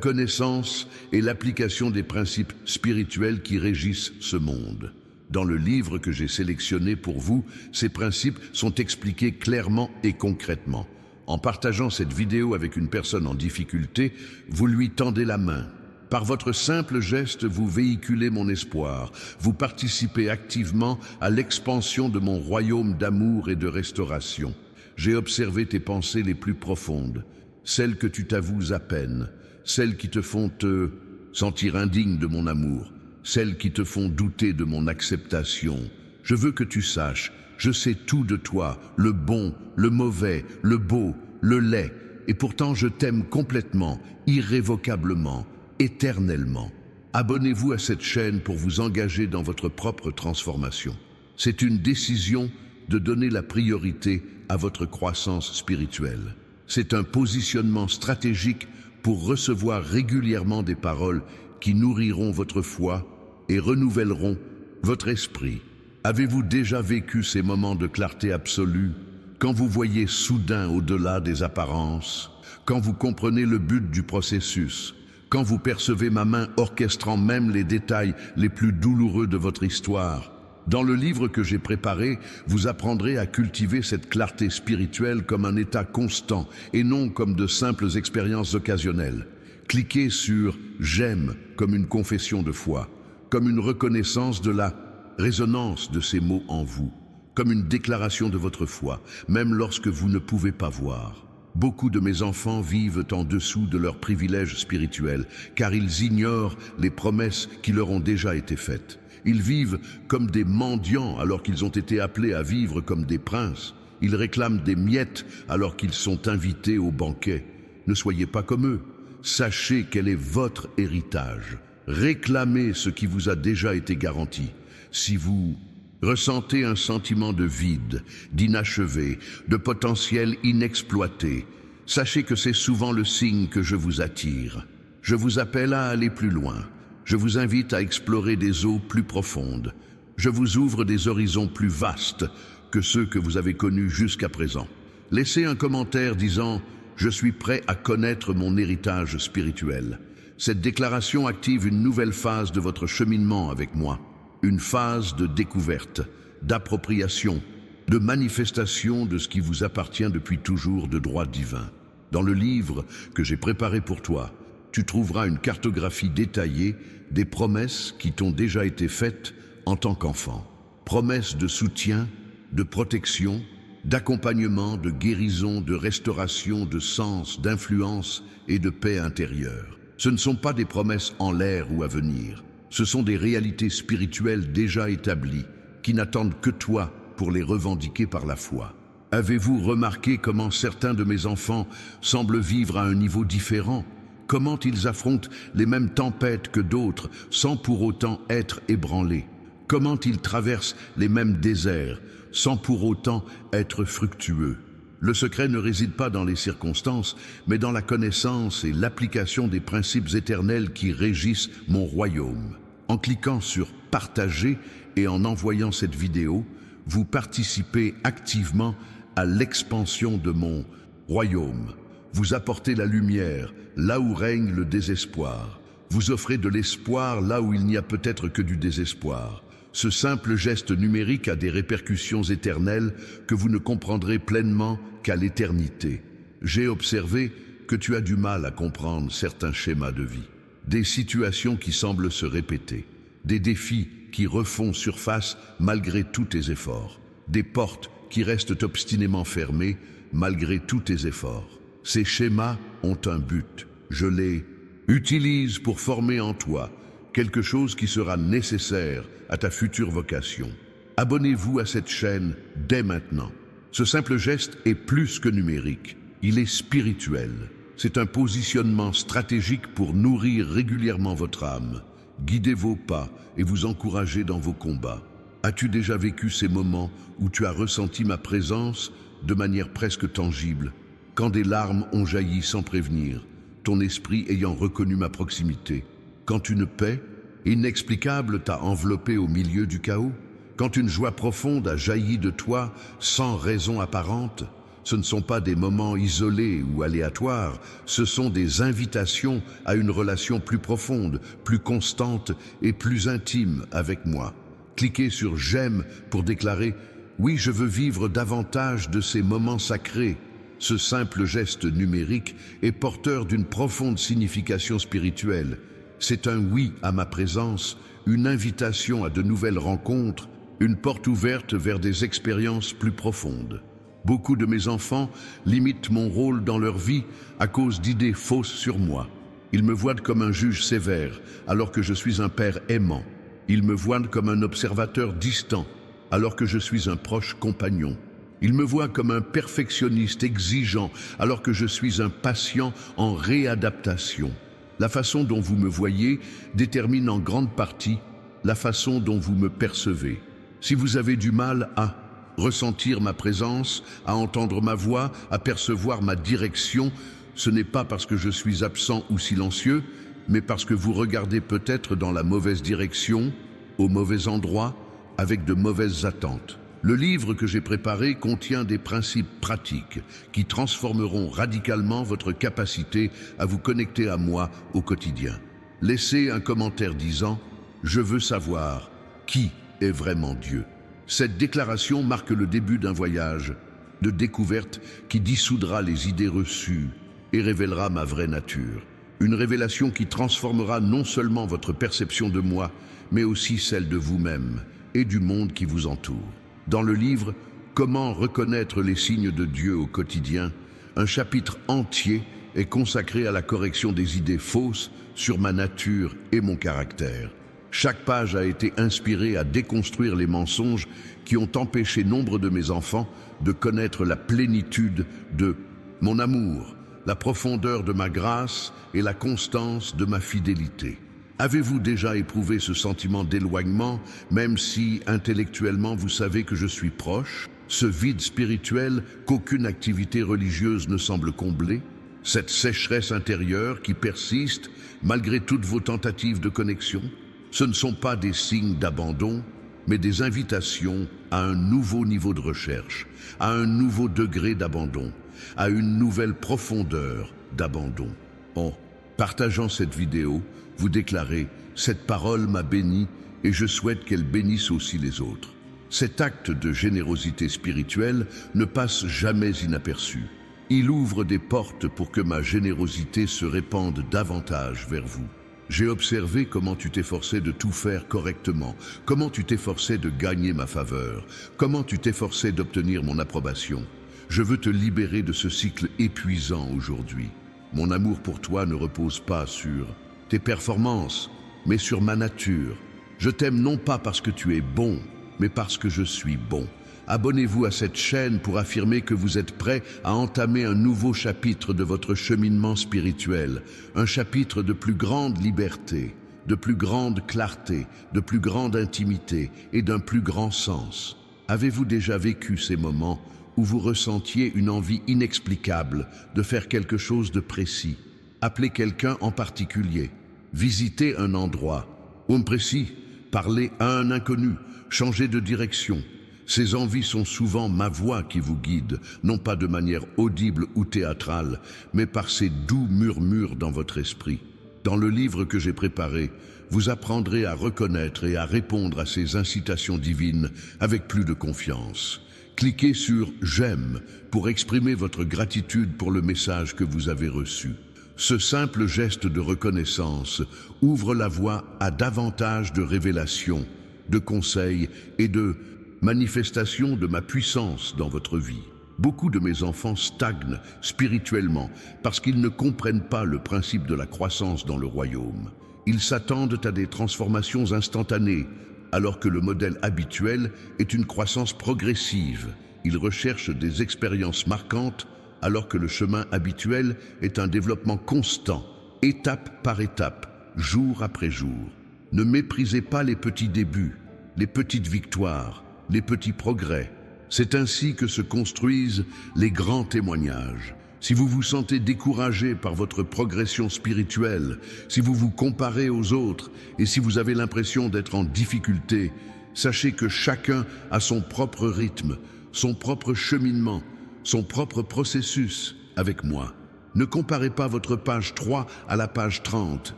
connaissance et l'application des principes spirituels qui régissent ce monde. Dans le livre que j'ai sélectionné pour vous, ces principes sont expliqués clairement et concrètement. En partageant cette vidéo avec une personne en difficulté, vous lui tendez la main. Par votre simple geste, vous véhiculez mon espoir. Vous participez activement à l'expansion de mon royaume d'amour et de restauration. J'ai observé tes pensées les plus profondes, celles que tu t'avoues à peine, celles qui te font te sentir indigne de mon amour, celles qui te font douter de mon acceptation. Je veux que tu saches, je sais tout de toi, le bon, le mauvais, le beau, le laid, et pourtant je t'aime complètement, irrévocablement, éternellement. Abonnez-vous à cette chaîne pour vous engager dans votre propre transformation. C'est une décision de donner la priorité à votre croissance spirituelle. C'est un positionnement stratégique pour recevoir régulièrement des paroles qui nourriront votre foi et renouvelleront votre esprit. Avez-vous déjà vécu ces moments de clarté absolue, quand vous voyez soudain au-delà des apparences, quand vous comprenez le but du processus, quand vous percevez ma main orchestrant même les détails les plus douloureux de votre histoire? Dans le livre que j'ai préparé, vous apprendrez à cultiver cette clarté spirituelle comme un état constant et non comme de simples expériences occasionnelles. Cliquez sur « J'aime » comme une confession de foi, comme une reconnaissance de la résonance de ces mots en vous, comme une déclaration de votre foi, même lorsque vous ne pouvez pas voir. Beaucoup de mes enfants vivent en dessous de leurs privilèges spirituels, car ils ignorent les promesses qui leur ont déjà été faites. Ils vivent comme des mendiants alors qu'ils ont été appelés à vivre comme des princes. Ils réclament des miettes alors qu'ils sont invités au banquet. Ne soyez pas comme eux. Sachez quel est votre héritage. Réclamez ce qui vous a déjà été garanti. Si vous ressentez un sentiment de vide, d'inachevé, de potentiel inexploité, sachez que c'est souvent le signe que je vous attire. Je vous appelle à aller plus loin. Je vous invite à explorer des eaux plus profondes. Je vous ouvre des horizons plus vastes que ceux que vous avez connus jusqu'à présent. Laissez un commentaire disant « Je suis prêt à connaître mon héritage spirituel ». Cette déclaration active une nouvelle phase de votre cheminement avec moi. Une phase de découverte, d'appropriation, de manifestation de ce qui vous appartient depuis toujours de droit divin. Dans le livre que j'ai préparé pour toi, tu trouveras une cartographie détaillée des promesses qui t'ont déjà été faites en tant qu'enfant. Promesses de soutien, de protection, d'accompagnement, de guérison, de restauration, de sens, d'influence et de paix intérieure. Ce ne sont pas des promesses en l'air ou à venir. Ce sont des réalités spirituelles déjà établies, qui n'attendent que toi pour les revendiquer par la foi. Avez-vous remarqué comment certains de mes enfants semblent vivre à un niveau différent? Comment ils affrontent les mêmes tempêtes que d'autres sans pour autant être ébranlés? comment ils traversent les mêmes déserts sans pour autant être fructueux. Le secret ne réside pas dans les circonstances, mais dans la connaissance et l'application des principes éternels qui régissent mon royaume. En cliquant sur « Partager » et en envoyant cette vidéo, vous participez activement à l'expansion de mon royaume. Vous apportez la lumière là où règne le désespoir. Vous offrez de l'espoir là où il n'y a peut-être que du désespoir. Ce simple geste numérique a des répercussions éternelles que vous ne comprendrez pleinement qu'à l'éternité. J'ai observé que tu as du mal à comprendre certains schémas de vie. Des situations qui semblent se répéter. Des défis qui refont surface malgré tous tes efforts. Des portes qui restent obstinément fermées malgré tous tes efforts. Ces schémas ont un but. Je les utilise pour former en toi quelque chose qui sera nécessaire à ta future vocation. Abonnez-vous à cette chaîne dès maintenant. Ce simple geste est plus que numérique, il est spirituel. C'est un positionnement stratégique pour nourrir régulièrement votre âme, guider vos pas et vous encourager dans vos combats. As-tu déjà vécu ces moments où tu as ressenti ma présence de manière presque tangible, quand des larmes ont jailli sans prévenir, ton esprit ayant reconnu ma proximité, quand une paix inexplicable t'a enveloppé au milieu du chaos, quand une joie profonde a jailli de toi sans raison apparente? Ce ne sont pas des moments isolés ou aléatoires, ce sont des invitations à une relation plus profonde, plus constante et plus intime avec moi. Cliquez sur « J'aime » pour déclarer « Oui, je veux vivre davantage de ces moments sacrés ». Ce simple geste numérique est porteur d'une profonde signification spirituelle. C'est un oui à ma présence, une invitation à de nouvelles rencontres, une porte ouverte vers des expériences plus profondes. Beaucoup de mes enfants limitent mon rôle dans leur vie à cause d'idées fausses sur moi. Ils me voient comme un juge sévère, alors que je suis un père aimant. Ils me voient comme un observateur distant, alors que je suis un proche compagnon. Ils me voient comme un perfectionniste exigeant, alors que je suis un patient en réadaptation. La façon dont vous me voyez détermine en grande partie la façon dont vous me percevez. Si vous avez du mal à ressentir ma présence, à entendre ma voix, à percevoir ma direction, ce n'est pas parce que je suis absent ou silencieux, mais parce que vous regardez peut-être dans la mauvaise direction, au mauvais endroit, avec de mauvaises attentes. Le livre que j'ai préparé contient des principes pratiques qui transformeront radicalement votre capacité à vous connecter à moi au quotidien. Laissez un commentaire disant « Je veux savoir qui est vraiment Dieu ». Cette déclaration marque le début d'un voyage de découverte qui dissoudra les idées reçues et révélera ma vraie nature. Une révélation qui transformera non seulement votre perception de moi, mais aussi celle de vous-même et du monde qui vous entoure. Dans le livre « Comment reconnaître les signes de Dieu au quotidien », un chapitre entier est consacré à la correction des idées fausses sur ma nature et mon caractère. Chaque page a été inspirée à déconstruire les mensonges qui ont empêché nombre de mes enfants de connaître la plénitude de mon amour, la profondeur de ma grâce et la constance de ma fidélité. Avez-vous déjà éprouvé ce sentiment d'éloignement, même si intellectuellement vous savez que je suis proche? Ce vide spirituel qu'aucune activité religieuse ne semble combler? Cette sécheresse intérieure qui persiste malgré toutes vos tentatives de connexion? Ce ne sont pas des signes d'abandon, mais des invitations à un nouveau niveau de recherche, à un nouveau degré d'abandon, à une nouvelle profondeur d'abandon. En partageant cette vidéo, vous déclarez « Cette parole m'a béni et je souhaite qu'elle bénisse aussi les autres ». Cet acte de générosité spirituelle ne passe jamais inaperçu. Il ouvre des portes pour que ma générosité se répande davantage vers vous. J'ai observé comment tu t'efforçais de tout faire correctement, comment tu t'efforçais de gagner ma faveur, comment tu t'efforçais d'obtenir mon approbation. Je veux te libérer de ce cycle épuisant aujourd'hui. Mon amour pour toi ne repose pas sur tes performances, mais sur ma nature. Je t'aime non pas parce que tu es bon, mais parce que je suis bon. Abonnez-vous à cette chaîne pour affirmer que vous êtes prêt à entamer un nouveau chapitre de votre cheminement spirituel, un chapitre de plus grande liberté, de plus grande clarté, de plus grande intimité et d'un plus grand sens. Avez-vous déjà vécu ces moments où vous ressentiez une envie inexplicable de faire quelque chose de précis? Appelez quelqu'un en particulier, visiter un endroit, ou précis, parler à un inconnu, changer de direction. Ces envies sont souvent ma voix qui vous guide, non pas de manière audible ou théâtrale, mais par ces doux murmures dans votre esprit. Dans le livre que j'ai préparé, vous apprendrez à reconnaître et à répondre à ces incitations divines avec plus de confiance. Cliquez sur « J'aime » pour exprimer votre gratitude pour le message que vous avez reçu. Ce simple geste de reconnaissance ouvre la voie à davantage de révélations, de conseils et de manifestations de ma puissance dans votre vie. Beaucoup de mes enfants stagnent spirituellement parce qu'ils ne comprennent pas le principe de la croissance dans le royaume. Ils s'attendent à des transformations instantanées, alors que le modèle habituel est une croissance progressive. Ils recherchent des expériences marquantes, alors que le chemin habituel est un développement constant, étape par étape, jour après jour. Ne méprisez pas les petits débuts, les petites victoires, les petits progrès. C'est ainsi que se construisent les grands témoignages. Si vous vous sentez découragé par votre progression spirituelle, si vous vous comparez aux autres et si vous avez l'impression d'être en difficulté, sachez que chacun a son propre rythme, son propre cheminement, son propre processus avec moi. Ne comparez pas votre page 3 à la page 30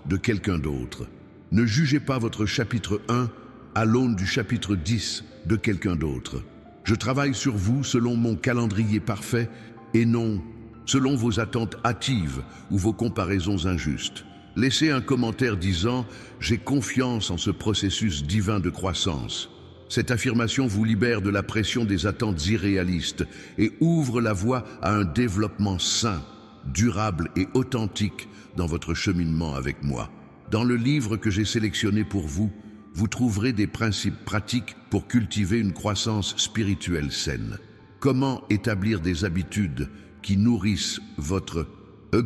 de quelqu'un d'autre. Ne jugez pas votre chapitre 1 à l'aune du chapitre 10 de quelqu'un d'autre. Je travaille sur vous selon mon calendrier parfait et non selon vos attentes hâtives ou vos comparaisons injustes. Laissez un commentaire disant « J'ai confiance en ce processus divin de croissance ». Cette affirmation vous libère de la pression des attentes irréalistes et ouvre la voie à un développement sain, durable et authentique dans votre cheminement avec moi. Dans le livre que j'ai sélectionné pour vous, vous trouverez des principes pratiques pour cultiver une croissance spirituelle saine. Comment établir des habitudes qui nourrissent votre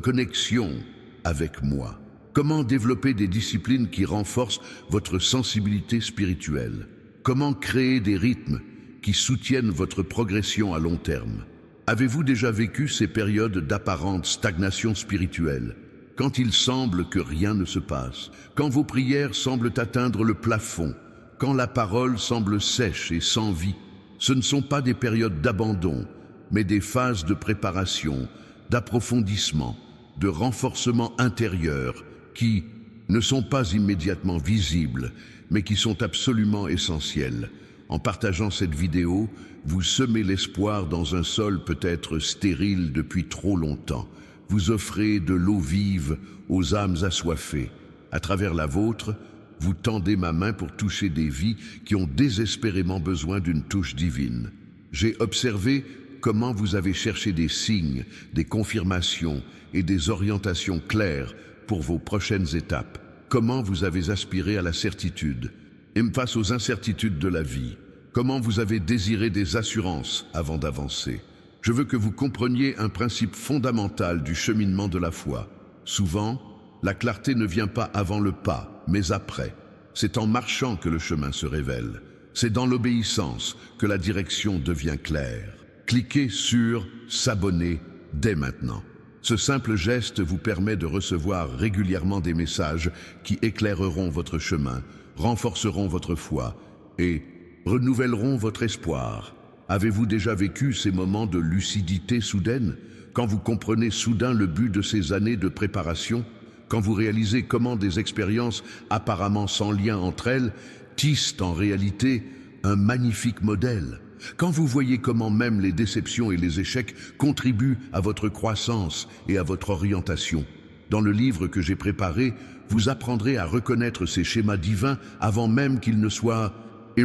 connexion avec moi? Comment développer des disciplines qui renforcent votre sensibilité spirituelle? Comment créer des rythmes qui soutiennent votre progression à long terme? Avez-vous déjà vécu ces périodes d'apparente stagnation spirituelle? Quand il semble que rien ne se passe, quand vos prières semblent atteindre le plafond, quand la parole semble sèche et sans vie, ce ne sont pas des périodes d'abandon, mais des phases de préparation, d'approfondissement, de renforcement intérieur qui ne sont pas immédiatement visibles, mais qui sont absolument essentielles. En partageant cette vidéo, vous semez l'espoir dans un sol peut-être stérile depuis trop longtemps. Vous offrez de l'eau vive aux âmes assoiffées. À travers la vôtre, vous tendez ma main pour toucher des vies qui ont désespérément besoin d'une touche divine. J'ai observé comment vous avez cherché des signes, des confirmations et des orientations claires pour vos prochaines étapes. Comment vous avez aspiré à la certitude, et face aux incertitudes de la vie. Comment vous avez désiré des assurances avant d'avancer. Je veux que vous compreniez un principe fondamental du cheminement de la foi. Souvent, la clarté ne vient pas avant le pas, mais après. C'est en marchant que le chemin se révèle. C'est dans l'obéissance que la direction devient claire. Cliquez sur « S'abonner » dès maintenant. Ce simple geste vous permet de recevoir régulièrement des messages qui éclaireront votre chemin, renforceront votre foi et renouvelleront votre espoir. Avez-vous déjà vécu ces moments de lucidité soudaine, quand vous comprenez soudain le but de ces années de préparation, quand vous réalisez comment des expériences apparemment sans lien entre elles tissent en réalité un magnifique modèle? Quand vous voyez comment même les déceptions et les échecs contribuent à votre croissance et à votre orientation. Dans le livre que j'ai préparé, vous apprendrez à reconnaître ces schémas divins avant même qu'ils ne soient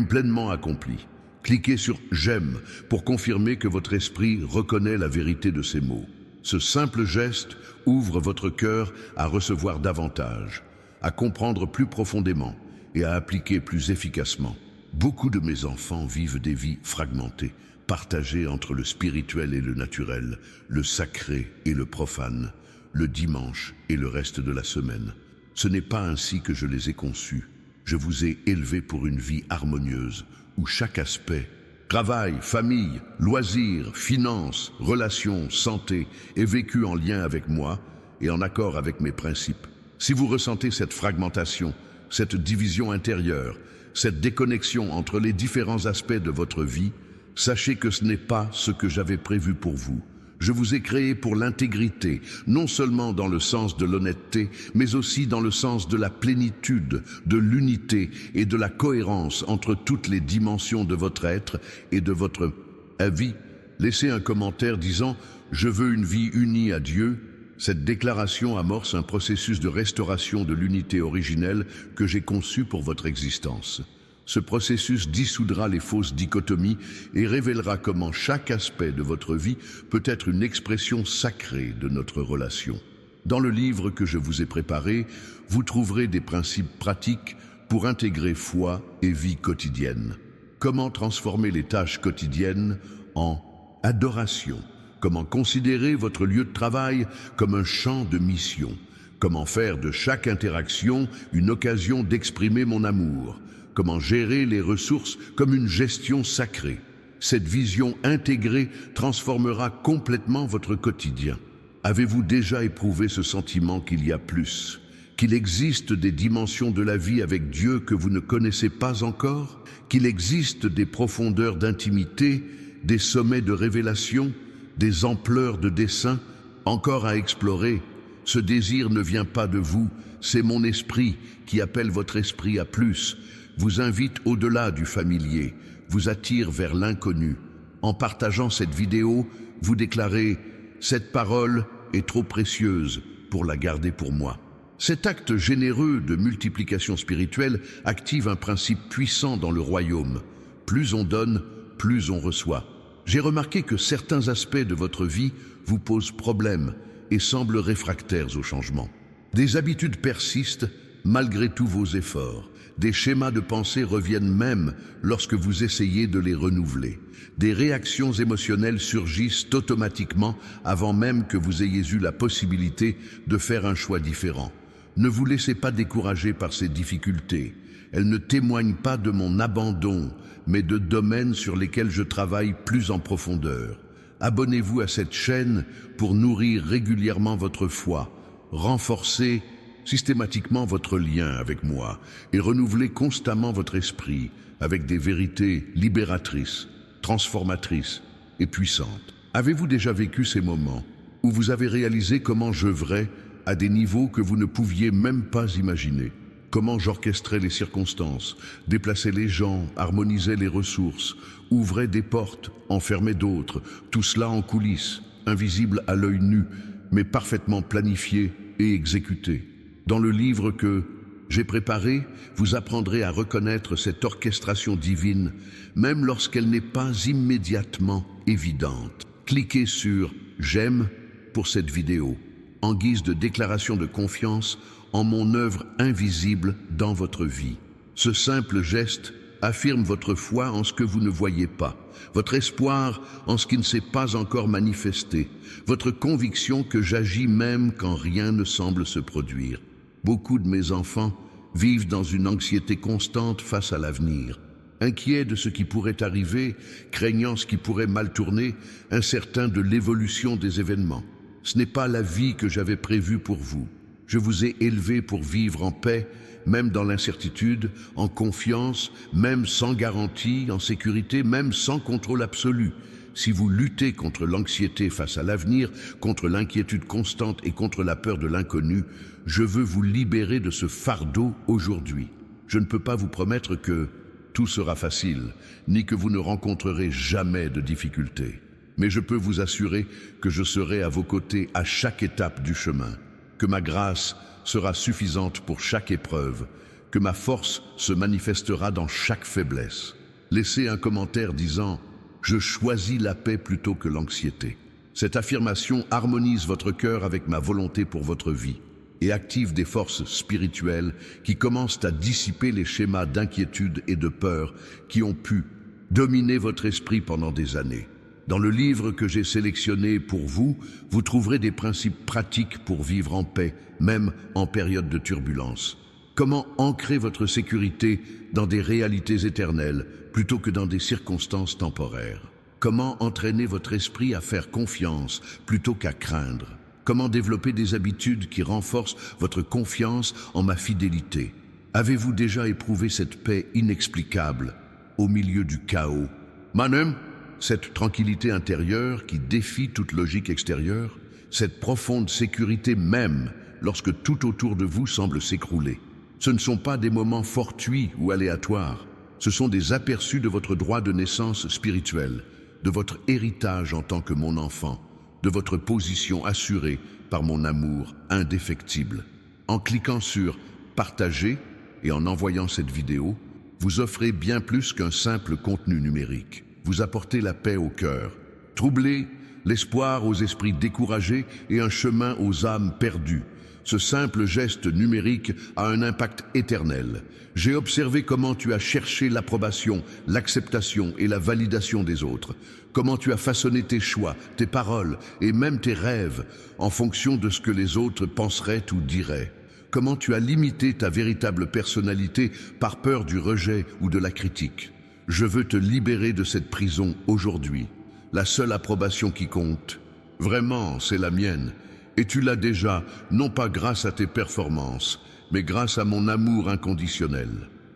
pleinement accomplis. Cliquez sur « J'aime » pour confirmer que votre esprit reconnaît la vérité de ces mots. Ce simple geste ouvre votre cœur à recevoir davantage, à comprendre plus profondément et à appliquer plus efficacement. Beaucoup de mes enfants vivent des vies fragmentées, partagées entre le spirituel et le naturel, le sacré et le profane, le dimanche et le reste de la semaine. Ce n'est pas ainsi que je les ai conçus. Je vous ai élevés pour une vie harmonieuse, où chaque aspect, travail, famille, loisirs, finances, relations, santé, est vécu en lien avec moi et en accord avec mes principes. Si vous ressentez cette fragmentation, cette division intérieure, cette déconnexion entre les différents aspects de votre vie, sachez que ce n'est pas ce que j'avais prévu pour vous. Je vous ai créé pour l'intégrité, non seulement dans le sens de l'honnêteté, mais aussi dans le sens de la plénitude, de l'unité et de la cohérence entre toutes les dimensions de votre être et de votre vie. Laissez un commentaire disant « Je veux une vie unie à Dieu ». Cette déclaration amorce un processus de restauration de l'unité originelle que j'ai conçue pour votre existence. Ce processus dissoudra les fausses dichotomies et révélera comment chaque aspect de votre vie peut être une expression sacrée de notre relation. Dans le livre que je vous ai préparé, vous trouverez des principes pratiques pour intégrer foi et vie quotidienne. Comment transformer les tâches quotidiennes en adoration? Comment considérer votre lieu de travail comme un champ de mission? Comment faire de chaque interaction une occasion d'exprimer mon amour? Comment gérer les ressources comme une gestion sacrée? Cette vision intégrée transformera complètement votre quotidien. Avez-vous déjà éprouvé ce sentiment qu'il y a plus? Qu'il existe des dimensions de la vie avec Dieu que vous ne connaissez pas encore? Qu'il existe des profondeurs d'intimité, des sommets de révélation, des ampleurs de dessein encore à explorer? Ce désir ne vient pas de vous, c'est mon esprit qui appelle votre esprit à plus, vous invite au-delà du familier, vous attire vers l'inconnu. En partageant cette vidéo, vous déclarez « Cette parole est trop précieuse pour la garder pour moi ». Cet acte généreux de multiplication spirituelle active un principe puissant dans le royaume. Plus on donne, plus on reçoit. J'ai remarqué que certains aspects de votre vie vous posent problème et semblent réfractaires au changement. Des habitudes persistent malgré tous vos efforts. Des schémas de pensée reviennent même lorsque vous essayez de les renouveler. Des réactions émotionnelles surgissent automatiquement avant même que vous ayez eu la possibilité de faire un choix différent. Ne vous laissez pas décourager par ces difficultés. Elles ne témoignent pas de mon abandon, mais de domaines sur lesquels je travaille plus en profondeur. Abonnez-vous à cette chaîne pour nourrir régulièrement votre foi, renforcer systématiquement votre lien avec moi et renouveler constamment votre esprit avec des vérités libératrices, transformatrices et puissantes. Avez-vous déjà vécu ces moments où vous avez réalisé comment j'œuvrais à des niveaux que vous ne pouviez même pas imaginer? Comment j'orchestrais les circonstances, déplaçais les gens, harmonisais les ressources, ouvrais des portes, enfermais d'autres, tout cela en coulisses, invisible à l'œil nu, mais parfaitement planifié et exécuté. Dans le livre que j'ai préparé, vous apprendrez à reconnaître cette orchestration divine, même lorsqu'elle n'est pas immédiatement évidente. Cliquez sur « J'aime » pour cette vidéo, en guise de déclaration de confiance en mon œuvre invisible dans votre vie. Ce simple geste affirme votre foi en ce que vous ne voyez pas, votre espoir en ce qui ne s'est pas encore manifesté, votre conviction que j'agis même quand rien ne semble se produire. Beaucoup de mes enfants vivent dans une anxiété constante face à l'avenir, inquiets de ce qui pourrait arriver, craignant ce qui pourrait mal tourner, incertains de l'évolution des événements. Ce n'est pas la vie que j'avais prévue pour vous. Je vous ai élevé pour vivre en paix, même dans l'incertitude, en confiance, même sans garantie, en sécurité, même sans contrôle absolu. Si vous luttez contre l'anxiété face à l'avenir, contre l'inquiétude constante et contre la peur de l'inconnu, je veux vous libérer de ce fardeau aujourd'hui. Je ne peux pas vous promettre que tout sera facile, ni que vous ne rencontrerez jamais de difficultés. Mais je peux vous assurer que je serai à vos côtés à chaque étape du chemin, que ma grâce sera suffisante pour chaque épreuve, que ma force se manifestera dans chaque faiblesse. Laissez un commentaire disant « Je choisis la paix plutôt que l'anxiété ». Cette affirmation harmonise votre cœur avec ma volonté pour votre vie et active des forces spirituelles qui commencent à dissiper les schémas d'inquiétude et de peur qui ont pu dominer votre esprit pendant des années. Dans le livre que j'ai sélectionné pour vous, vous trouverez des principes pratiques pour vivre en paix, même en période de turbulence. Comment ancrer votre sécurité dans des réalités éternelles plutôt que dans des circonstances temporaires? Comment entraîner votre esprit à faire confiance plutôt qu'à craindre? Comment développer des habitudes qui renforcent votre confiance en ma fidélité? Avez-vous déjà éprouvé cette paix inexplicable au milieu du chaos? Manem, cette tranquillité intérieure qui défie toute logique extérieure, cette profonde sécurité même lorsque tout autour de vous semble s'écrouler. Ce ne sont pas des moments fortuits ou aléatoires, ce sont des aperçus de votre droit de naissance spirituelle, de votre héritage en tant que mon enfant, de votre position assurée par mon amour indéfectible. En cliquant sur « Partager » et en envoyant cette vidéo, vous offrez bien plus qu'un simple contenu numérique. Vous apportez la paix au cœur, troublé, l'espoir aux esprits découragés et un chemin aux âmes perdues. Ce simple geste numérique a un impact éternel. J'ai observé comment tu as cherché l'approbation, l'acceptation et la validation des autres. Comment tu as façonné tes choix, tes paroles et même tes rêves en fonction de ce que les autres penseraient ou diraient. Comment tu as limité ta véritable personnalité par peur du rejet ou de la critique. Je veux te libérer de cette prison aujourd'hui. La seule approbation qui compte, vraiment, c'est la mienne. Et tu l'as déjà, non pas grâce à tes performances, mais grâce à mon amour inconditionnel.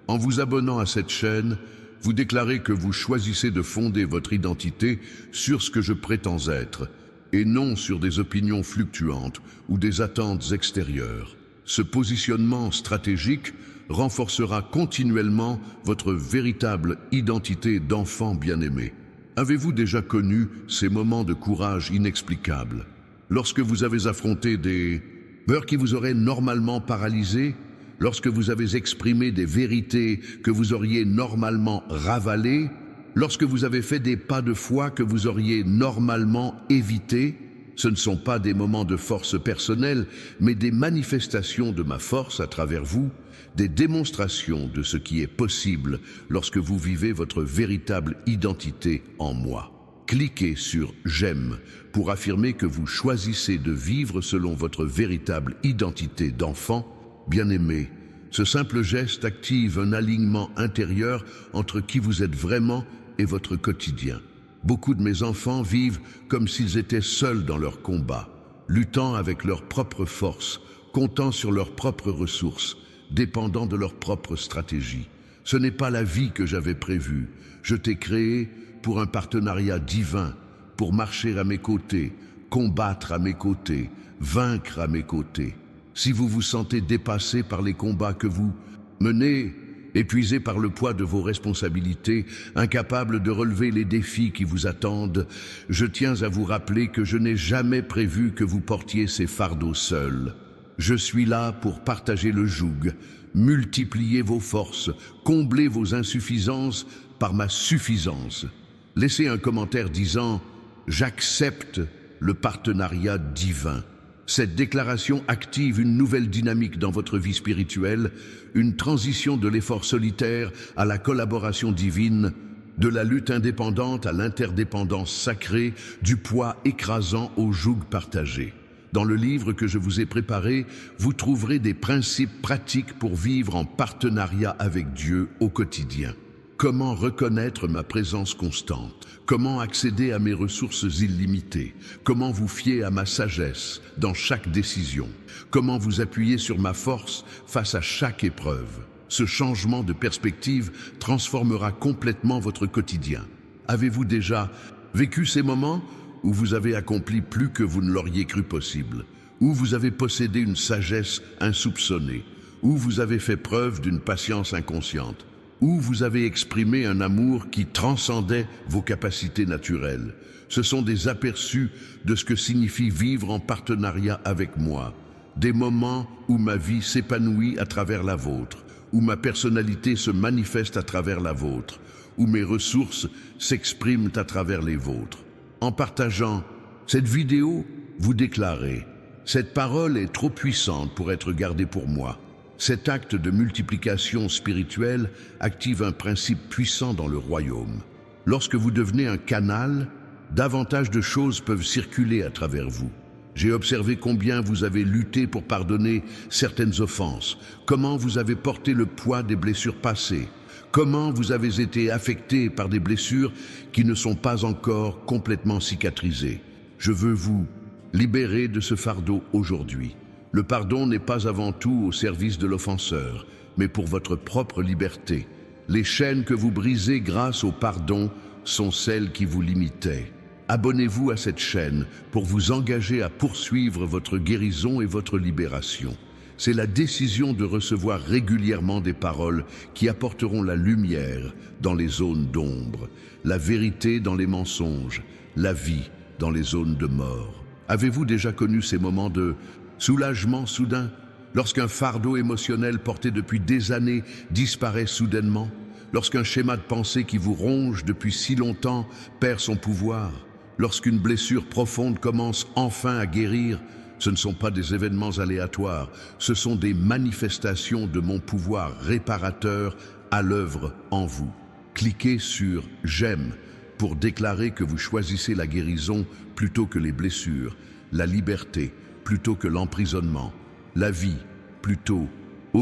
En vous abonnant à cette chaîne, vous déclarez que vous choisissez de fonder votre identité sur ce que je prétends être, et non sur des opinions fluctuantes ou des attentes extérieures. Ce positionnement stratégique renforcera continuellement votre véritable identité d'enfant bien-aimé. Avez-vous déjà connu ces moments de courage inexplicables? Lorsque vous avez affronté des peurs qui vous auraient normalement paralysé, lorsque vous avez exprimé des vérités que vous auriez normalement ravalées, lorsque vous avez fait des pas de foi que vous auriez normalement évités, ce ne sont pas des moments de force personnelle, mais des manifestations de ma force à travers vous, des démonstrations de ce qui est possible lorsque vous vivez votre véritable identité en moi. Cliquez sur « J'aime » pour affirmer que vous choisissez de vivre selon votre véritable identité d'enfant bien-aimé. Ce simple geste active un alignement intérieur entre qui vous êtes vraiment et votre quotidien. Beaucoup de mes enfants vivent comme s'ils étaient seuls dans leur combat, luttant avec leurs propres forces, comptant sur leurs propres ressources, dépendant de leur propre stratégie. Ce n'est pas la vie que j'avais prévue. Je t'ai créé pour un partenariat divin, pour marcher à mes côtés, combattre à mes côtés, vaincre à mes côtés. Si vous vous sentez dépassé par les combats que vous menez, épuisé par le poids de vos responsabilités, incapable de relever les défis qui vous attendent, je tiens à vous rappeler que je n'ai jamais prévu que vous portiez ces fardeaux seuls. Je suis là pour partager le joug, multiplier vos forces, combler vos insuffisances par ma suffisance. Laissez un commentaire disant « J'accepte le partenariat divin ». Cette déclaration active une nouvelle dynamique dans votre vie spirituelle, une transition de l'effort solitaire à la collaboration divine, de la lutte indépendante à l'interdépendance sacrée, du poids écrasant au joug partagé. Dans le livre que je vous ai préparé, vous trouverez des principes pratiques pour vivre en partenariat avec Dieu au quotidien. Comment reconnaître ma présence constante? Comment accéder à mes ressources illimitées? Comment vous fier à ma sagesse dans chaque décision? Comment vous appuyer sur ma force face à chaque épreuve? Ce changement de perspective transformera complètement votre quotidien. Avez-vous déjà vécu ces moments où vous avez accompli plus que vous ne l'auriez cru possible, où vous avez possédé une sagesse insoupçonnée, où vous avez fait preuve d'une patience inconsciente, où vous avez exprimé un amour qui transcendait vos capacités naturelles? Ce sont des aperçus de ce que signifie vivre en partenariat avec moi, des moments où ma vie s'épanouit à travers la vôtre, où ma personnalité se manifeste à travers la vôtre, où mes ressources s'expriment à travers les vôtres. En partageant cette vidéo, vous déclarez « Cette parole est trop puissante pour être gardée pour moi ». Cet acte de multiplication spirituelle active un principe puissant dans le royaume. Lorsque vous devenez un canal, davantage de choses peuvent circuler à travers vous. J'ai observé combien vous avez lutté pour pardonner certaines offenses, comment vous avez porté le poids des blessures passées, comment vous avez été affecté par des blessures qui ne sont pas encore complètement cicatrisées. Je veux vous libérer de ce fardeau aujourd'hui. Le pardon n'est pas avant tout au service de l'offenseur, mais pour votre propre liberté. Les chaînes que vous brisez grâce au pardon sont celles qui vous limitaient. Abonnez-vous à cette chaîne pour vous engager à poursuivre votre guérison et votre libération. C'est la décision de recevoir régulièrement des paroles qui apporteront la lumière dans les zones d'ombre, la vérité dans les mensonges, la vie dans les zones de mort. Avez-vous déjà connu ces moments de soulagement soudain, lorsqu'un fardeau émotionnel porté depuis des années disparaît soudainement, lorsqu'un schéma de pensée qui vous ronge depuis si longtemps perd son pouvoir, lorsqu'une blessure profonde commence enfin à guérir? Ce ne sont pas des événements aléatoires, ce sont des manifestations de mon pouvoir réparateur à l'œuvre en vous. Cliquez sur « J'aime » pour déclarer que vous choisissez la guérison plutôt que les blessures, la liberté plutôt que l'emprisonnement, la vie plutôt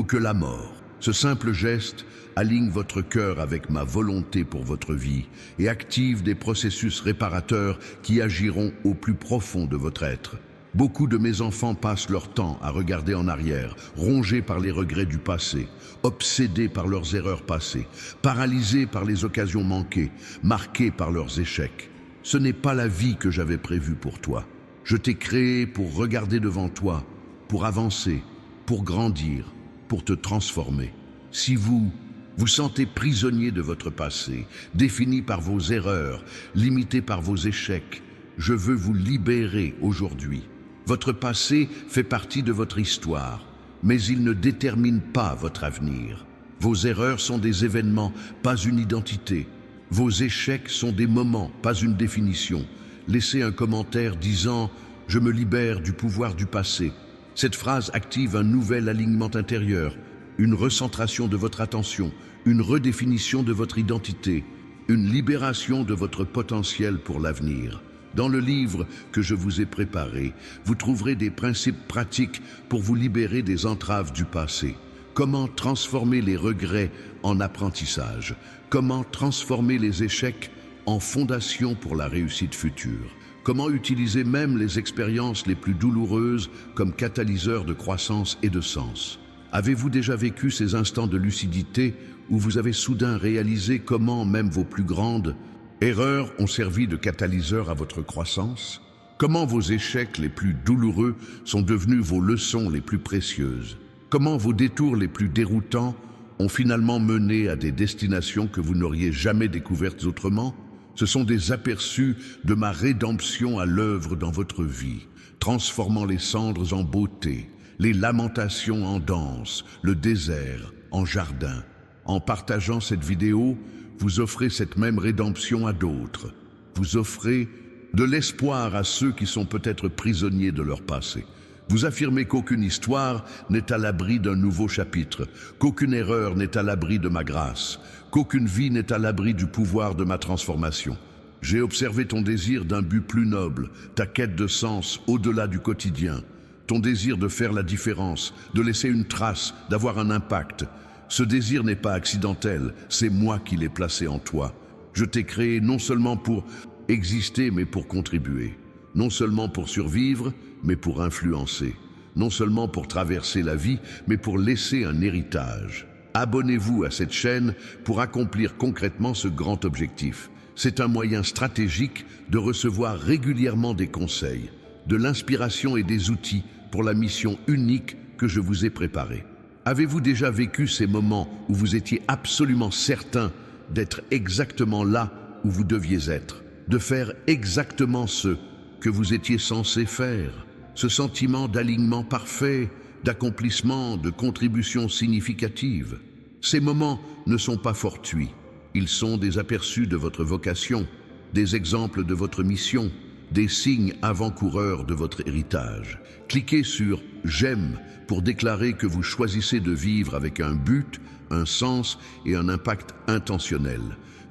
que la mort. Ce simple geste aligne votre cœur avec ma volonté pour votre vie et active des processus réparateurs qui agiront au plus profond de votre être. Beaucoup de mes enfants passent leur temps à regarder en arrière, rongés par les regrets du passé, obsédés par leurs erreurs passées, paralysés par les occasions manquées, marqués par leurs échecs. Ce n'est pas la vie que j'avais prévue pour toi. Je t'ai créé pour regarder devant toi, pour avancer, pour grandir, pour te transformer. Si vous vous sentez prisonnier de votre passé, défini par vos erreurs, limité par vos échecs, je veux vous libérer aujourd'hui. Votre passé fait partie de votre histoire, mais il ne détermine pas votre avenir. Vos erreurs sont des événements, pas une identité. Vos échecs sont des moments, pas une définition. Laissez un commentaire disant « Je me libère du pouvoir du passé ». Cette phrase active un nouvel alignement intérieur, une recentration de votre attention, une redéfinition de votre identité, une libération de votre potentiel pour l'avenir. Dans le livre que je vous ai préparé, vous trouverez des principes pratiques pour vous libérer des entraves du passé. Comment transformer les regrets en apprentissage? Comment transformer les échecs en fondation pour la réussite future? Comment utiliser même les expériences les plus douloureuses comme catalyseurs de croissance et de sens? Avez-vous déjà vécu ces instants de lucidité où vous avez soudain réalisé comment même vos plus grandes erreurs ont servi de catalyseur à votre croissance? Comment vos échecs les plus douloureux sont devenus vos leçons les plus précieuses? Comment vos détours les plus déroutants ont finalement mené à des destinations que vous n'auriez jamais découvertes autrement? Ce sont des aperçus de ma rédemption à l'œuvre dans votre vie, transformant les cendres en beauté, les lamentations en danse, le désert en jardin. En partageant cette vidéo, vous offrez cette même rédemption à d'autres. Vous offrez de l'espoir à ceux qui sont peut-être prisonniers de leur passé. Vous affirmez qu'aucune histoire n'est à l'abri d'un nouveau chapitre, qu'aucune erreur n'est à l'abri de ma grâce, qu'aucune vie n'est à l'abri du pouvoir de ma transformation. J'ai observé ton désir d'un but plus noble, ta quête de sens au-delà du quotidien, ton désir de faire la différence, de laisser une trace, d'avoir un impact. Ce désir n'est pas accidentel, c'est moi qui l'ai placé en toi. Je t'ai créé non seulement pour exister, mais pour contribuer. Non seulement pour survivre, mais pour influencer. Non seulement pour traverser la vie, mais pour laisser un héritage. Abonnez-vous à cette chaîne pour accomplir concrètement ce grand objectif. C'est un moyen stratégique de recevoir régulièrement des conseils, de l'inspiration et des outils pour la mission unique que je vous ai préparée. Avez-vous déjà vécu ces moments où vous étiez absolument certain d'être exactement là où vous deviez être, de faire exactement ce que vous étiez censé faire? Ce sentiment d'alignement parfait, d'accomplissement, de contribution significative. Ces moments ne sont pas fortuits. Ils sont des aperçus de votre vocation, des exemples de votre mission, des signes avant-coureurs de votre héritage. Cliquez sur « J'aime » pour déclarer que vous choisissez de vivre avec un but, un sens et un impact intentionnel.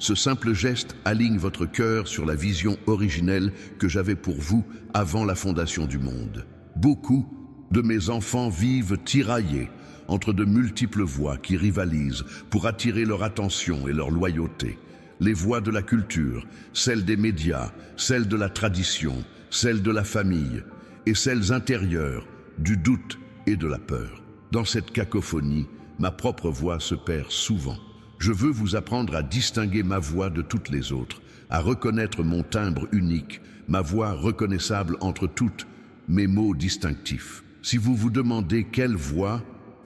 Ce simple geste aligne votre cœur sur la vision originelle que j'avais pour vous avant la fondation du monde. Beaucoup de mes enfants vivent tiraillés entre de multiples voix qui rivalisent pour attirer leur attention et leur loyauté. Les voix de la culture, celles des médias, celles de la tradition, celles de la famille et celles intérieures, du doute et de la peur. Dans cette cacophonie, ma propre voix se perd souvent. Je veux vous apprendre à distinguer ma voix de toutes les autres, à reconnaître mon timbre unique, ma voix reconnaissable entre toutes, mes mots distinctifs. Si vous vous demandez quelle voix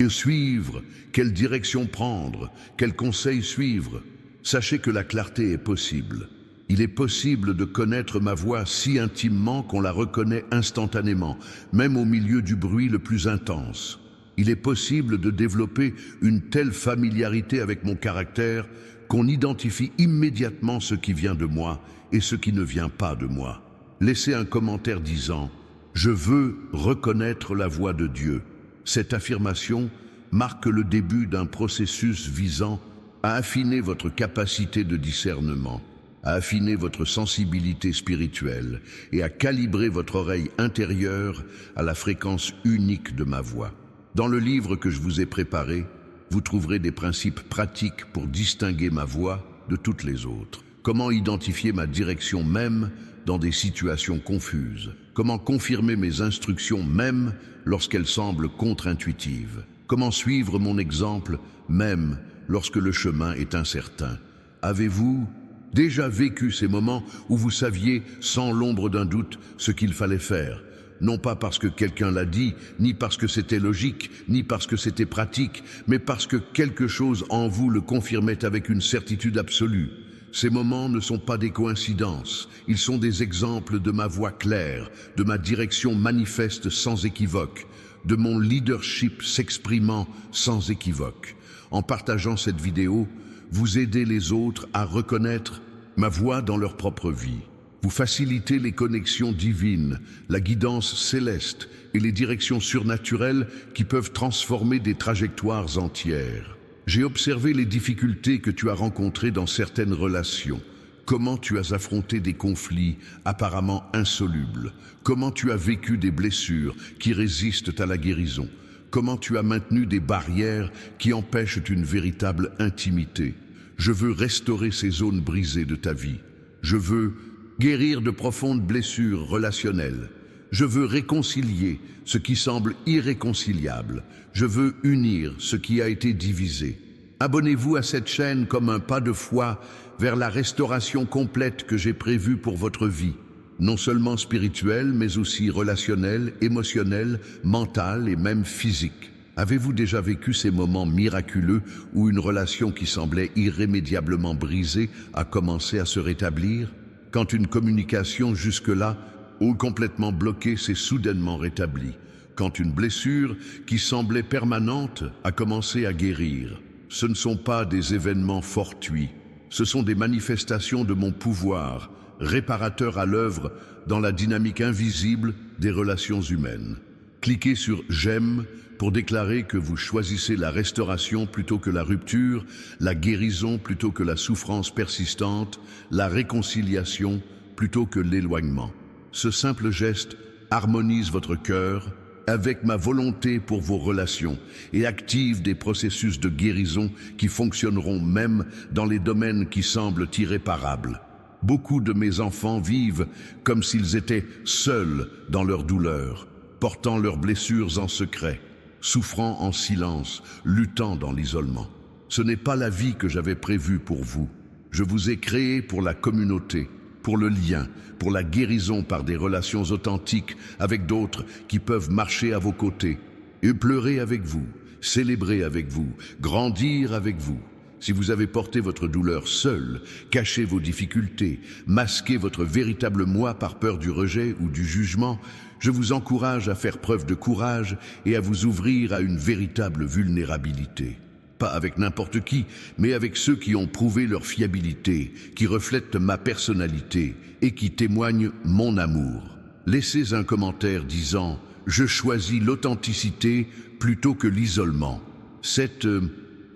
suivre, quelle direction prendre, quel conseil suivre, sachez que la clarté est possible. Il est possible de connaître ma voix si intimement qu'on la reconnaît instantanément, même au milieu du bruit le plus intense. Il est possible de développer une telle familiarité avec mon caractère qu'on identifie immédiatement ce qui vient de moi et ce qui ne vient pas de moi. Laissez un commentaire disant « Je veux reconnaître la voix de Dieu ». Cette affirmation marque le début d'un processus visant à affiner votre capacité de discernement, à affiner votre sensibilité spirituelle et à calibrer votre oreille intérieure à la fréquence unique de ma voix. Dans le livre que je vous ai préparé, vous trouverez des principes pratiques pour distinguer ma voix de toutes les autres. Comment identifier ma direction même dans des situations confuses? Comment confirmer mes instructions même lorsqu'elles semblent contre-intuitives? Comment suivre mon exemple même lorsque le chemin est incertain? Avez-vous déjà vécu ces moments où vous saviez sans l'ombre d'un doute ce qu'il fallait faire? Non pas parce que quelqu'un l'a dit, ni parce que c'était logique, ni parce que c'était pratique, mais parce que quelque chose en vous le confirmait avec une certitude absolue. Ces moments ne sont pas des coïncidences, ils sont des exemples de ma voix claire, de ma direction manifeste sans équivoque, de mon leadership s'exprimant sans équivoque. En partageant cette vidéo, vous aidez les autres à reconnaître ma voix dans leur propre vie. Vous facilitez les connexions divines, la guidance céleste et les directions surnaturelles qui peuvent transformer des trajectoires entières. J'ai observé les difficultés que tu as rencontrées dans certaines relations. Comment tu as affronté des conflits apparemment insolubles. Comment tu as vécu des blessures qui résistent à la guérison. Comment tu as maintenu des barrières qui empêchent une véritable intimité. Je veux restaurer ces zones brisées de ta vie. Je veux guérir de profondes blessures relationnelles. Je veux réconcilier ce qui semble irréconciliable. Je veux unir ce qui a été divisé. Abonnez-vous à cette chaîne comme un pas de foi vers la restauration complète que j'ai prévue pour votre vie. Non seulement spirituelle, mais aussi relationnelle, émotionnelle, mentale et même physique. Avez-vous déjà vécu ces moments miraculeux où une relation qui semblait irrémédiablement brisée a commencé à se rétablir? Quand une communication jusque-là ou complètement bloquée s'est soudainement rétablie, quand une blessure qui semblait permanente a commencé à guérir. Ce ne sont pas des événements fortuits, ce sont des manifestations de mon pouvoir, réparateur à l'œuvre dans la dynamique invisible des relations humaines. Cliquez sur « J'aime » pour déclarer que vous choisissez la restauration plutôt que la rupture, la guérison plutôt que la souffrance persistante, la réconciliation plutôt que l'éloignement. Ce simple geste harmonise votre cœur avec ma volonté pour vos relations et active des processus de guérison qui fonctionneront même dans les domaines qui semblent irréparables. Beaucoup de mes enfants vivent comme s'ils étaient seuls dans leur douleur, portant leurs blessures en secret, souffrant en silence, luttant dans l'isolement. Ce n'est pas la vie que j'avais prévue pour vous. Je vous ai créé pour la communauté, pour le lien, pour la guérison par des relations authentiques avec d'autres qui peuvent marcher à vos côtés et pleurer avec vous, célébrer avec vous, grandir avec vous. Si vous avez porté votre douleur seul, caché vos difficultés, masqué votre véritable moi par peur du rejet ou du jugement, je vous encourage à faire preuve de courage et à vous ouvrir à une véritable vulnérabilité. Pas avec n'importe qui, mais avec ceux qui ont prouvé leur fiabilité, qui reflètent ma personnalité et qui témoignent mon amour. Laissez un commentaire disant « Je choisis l'authenticité plutôt que l'isolement ». Cette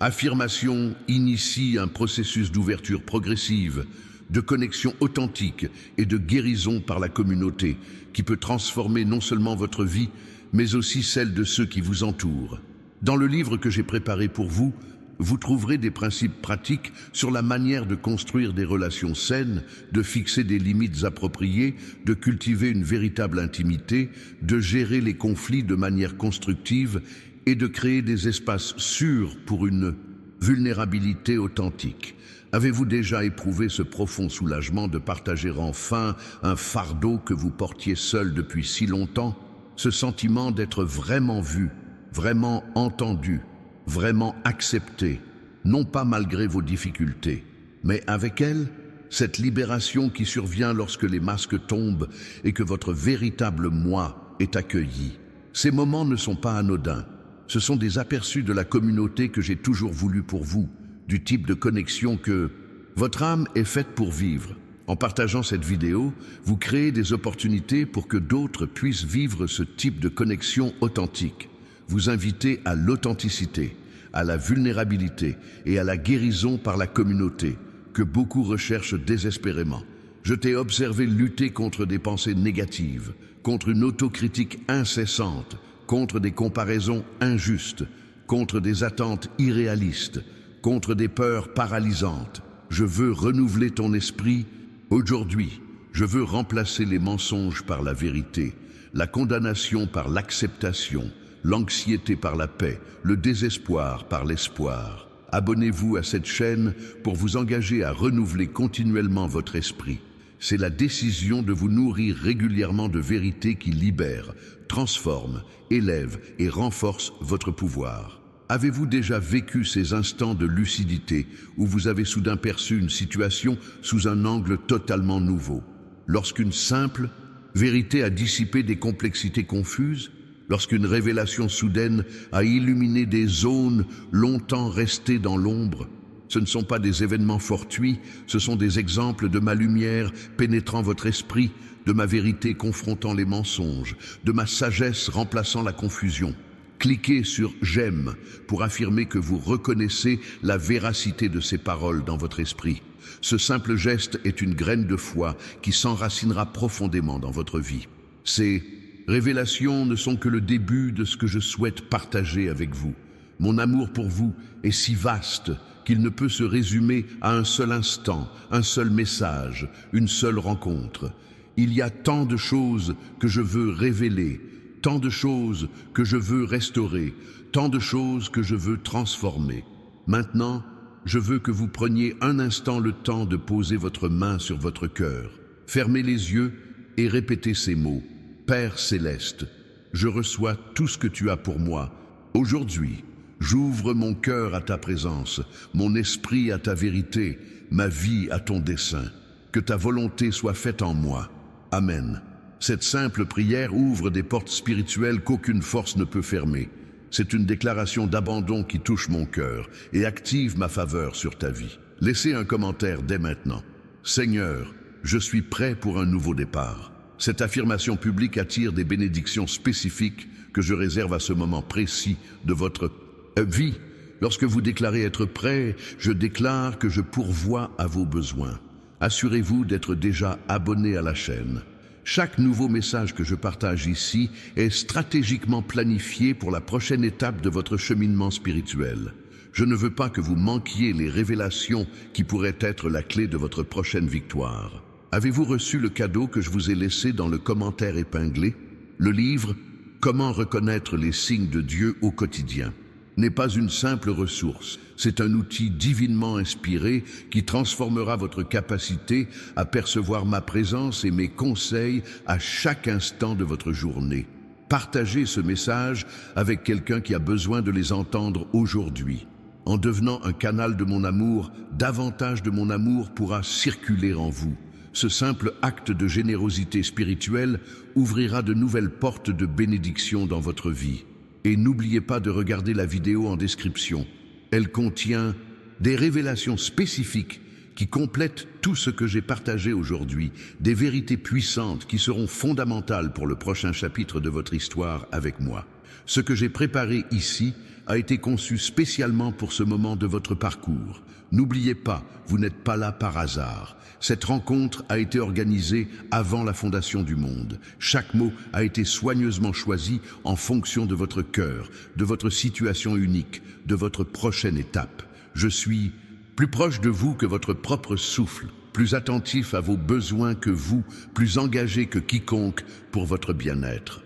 Affirmation initie un processus d'ouverture progressive, de connexion authentique et de guérison par la communauté qui peut transformer non seulement votre vie, mais aussi celle de ceux qui vous entourent. Dans le livre que j'ai préparé pour vous, vous trouverez des principes pratiques sur la manière de construire des relations saines, de fixer des limites appropriées, de cultiver une véritable intimité, de gérer les conflits de manière constructive et de créer des espaces sûrs pour une vulnérabilité authentique. Avez-vous déjà éprouvé ce profond soulagement de partager enfin un fardeau que vous portiez seul depuis si longtemps? Ce sentiment d'être vraiment vu, vraiment entendu, vraiment accepté, non pas malgré vos difficultés, mais avec elles, cette libération qui survient lorsque les masques tombent et que votre véritable moi est accueilli. Ces moments ne sont pas anodins. Ce sont des aperçus de la communauté que j'ai toujours voulu pour vous, du type de connexion que votre âme est faite pour vivre. En partageant cette vidéo, vous créez des opportunités pour que d'autres puissent vivre ce type de connexion authentique. Vous invitez à l'authenticité, à la vulnérabilité et à la guérison par la communauté, que beaucoup recherchent désespérément. Je t'ai observé lutter contre des pensées négatives, contre une autocritique incessante, contre des comparaisons injustes, contre des attentes irréalistes, contre des peurs paralysantes. Je veux renouveler ton esprit aujourd'hui. Je veux remplacer les mensonges par la vérité, la condamnation par l'acceptation, l'anxiété par la paix, le désespoir par l'espoir. Abonnez-vous à cette chaîne pour vous engager à renouveler continuellement votre esprit. C'est la décision de vous nourrir régulièrement de vérité qui libère, transforme, élève et renforce votre pouvoir. Avez-vous déjà vécu ces instants de lucidité où vous avez soudain perçu une situation sous un angle totalement nouveau? Lorsqu'une simple vérité a dissipé des complexités confuses? Lorsqu'une révélation soudaine a illuminé des zones longtemps restées dans l'ombre? Ce ne sont pas des événements fortuits, ce sont des exemples de ma lumière pénétrant votre esprit, de ma vérité confrontant les mensonges, de ma sagesse remplaçant la confusion. Cliquez sur « J'aime » pour affirmer que vous reconnaissez la véracité de ces paroles dans votre esprit. Ce simple geste est une graine de foi qui s'enracinera profondément dans votre vie. Ces révélations ne sont que le début de ce que je souhaite partager avec vous. Mon amour pour vous est si vaste qu'il ne peut se résumer à un seul instant, un seul message, une seule rencontre. Il y a tant de choses que je veux révéler, tant de choses que je veux restaurer, tant de choses que je veux transformer. Maintenant, je veux que vous preniez un instant le temps de poser votre main sur votre cœur. Fermez les yeux et répétez ces mots. Père céleste, je reçois tout ce que tu as pour moi. Aujourd'hui, j'ouvre mon cœur à ta présence, mon esprit à ta vérité, ma vie à ton dessein. Que ta volonté soit faite en moi. Amen. Cette simple prière ouvre des portes spirituelles qu'aucune force ne peut fermer. C'est une déclaration d'abandon qui touche mon cœur et active ma faveur sur ta vie. Laissez un commentaire dès maintenant. Seigneur, je suis prêt pour un nouveau départ. Cette affirmation publique attire des bénédictions spécifiques que je réserve à ce moment précis de votre vie. Lorsque vous déclarez être prêt, je déclare que je pourvois à vos besoins. Assurez-vous d'être déjà abonné à la chaîne. Chaque nouveau message que je partage ici est stratégiquement planifié pour la prochaine étape de votre cheminement spirituel. Je ne veux pas que vous manquiez les révélations qui pourraient être la clé de votre prochaine victoire. Avez-vous reçu le cadeau que je vous ai laissé dans le commentaire épinglé? Le livre « Comment reconnaître les signes de Dieu au quotidien » n'est pas une simple ressource, c'est un outil divinement inspiré qui transformera votre capacité à percevoir ma présence et mes conseils à chaque instant de votre journée. Partagez ce message avec quelqu'un qui a besoin de les entendre aujourd'hui. En devenant un canal de mon amour, davantage de mon amour pourra circuler en vous. Ce simple acte de générosité spirituelle ouvrira de nouvelles portes de bénédiction dans votre vie. Et n'oubliez pas de regarder la vidéo en description. Elle contient des révélations spécifiques qui complètent tout ce que j'ai partagé aujourd'hui, des vérités puissantes qui seront fondamentales pour le prochain chapitre de votre histoire avec moi. Ce que j'ai préparé ici a été conçu spécialement pour ce moment de votre parcours. N'oubliez pas, vous n'êtes pas là par hasard. Cette rencontre a été organisée avant la fondation du monde. Chaque mot a été soigneusement choisi en fonction de votre cœur, de votre situation unique, de votre prochaine étape. Je suis plus proche de vous que votre propre souffle, plus attentif à vos besoins que vous, plus engagé que quiconque pour votre bien-être.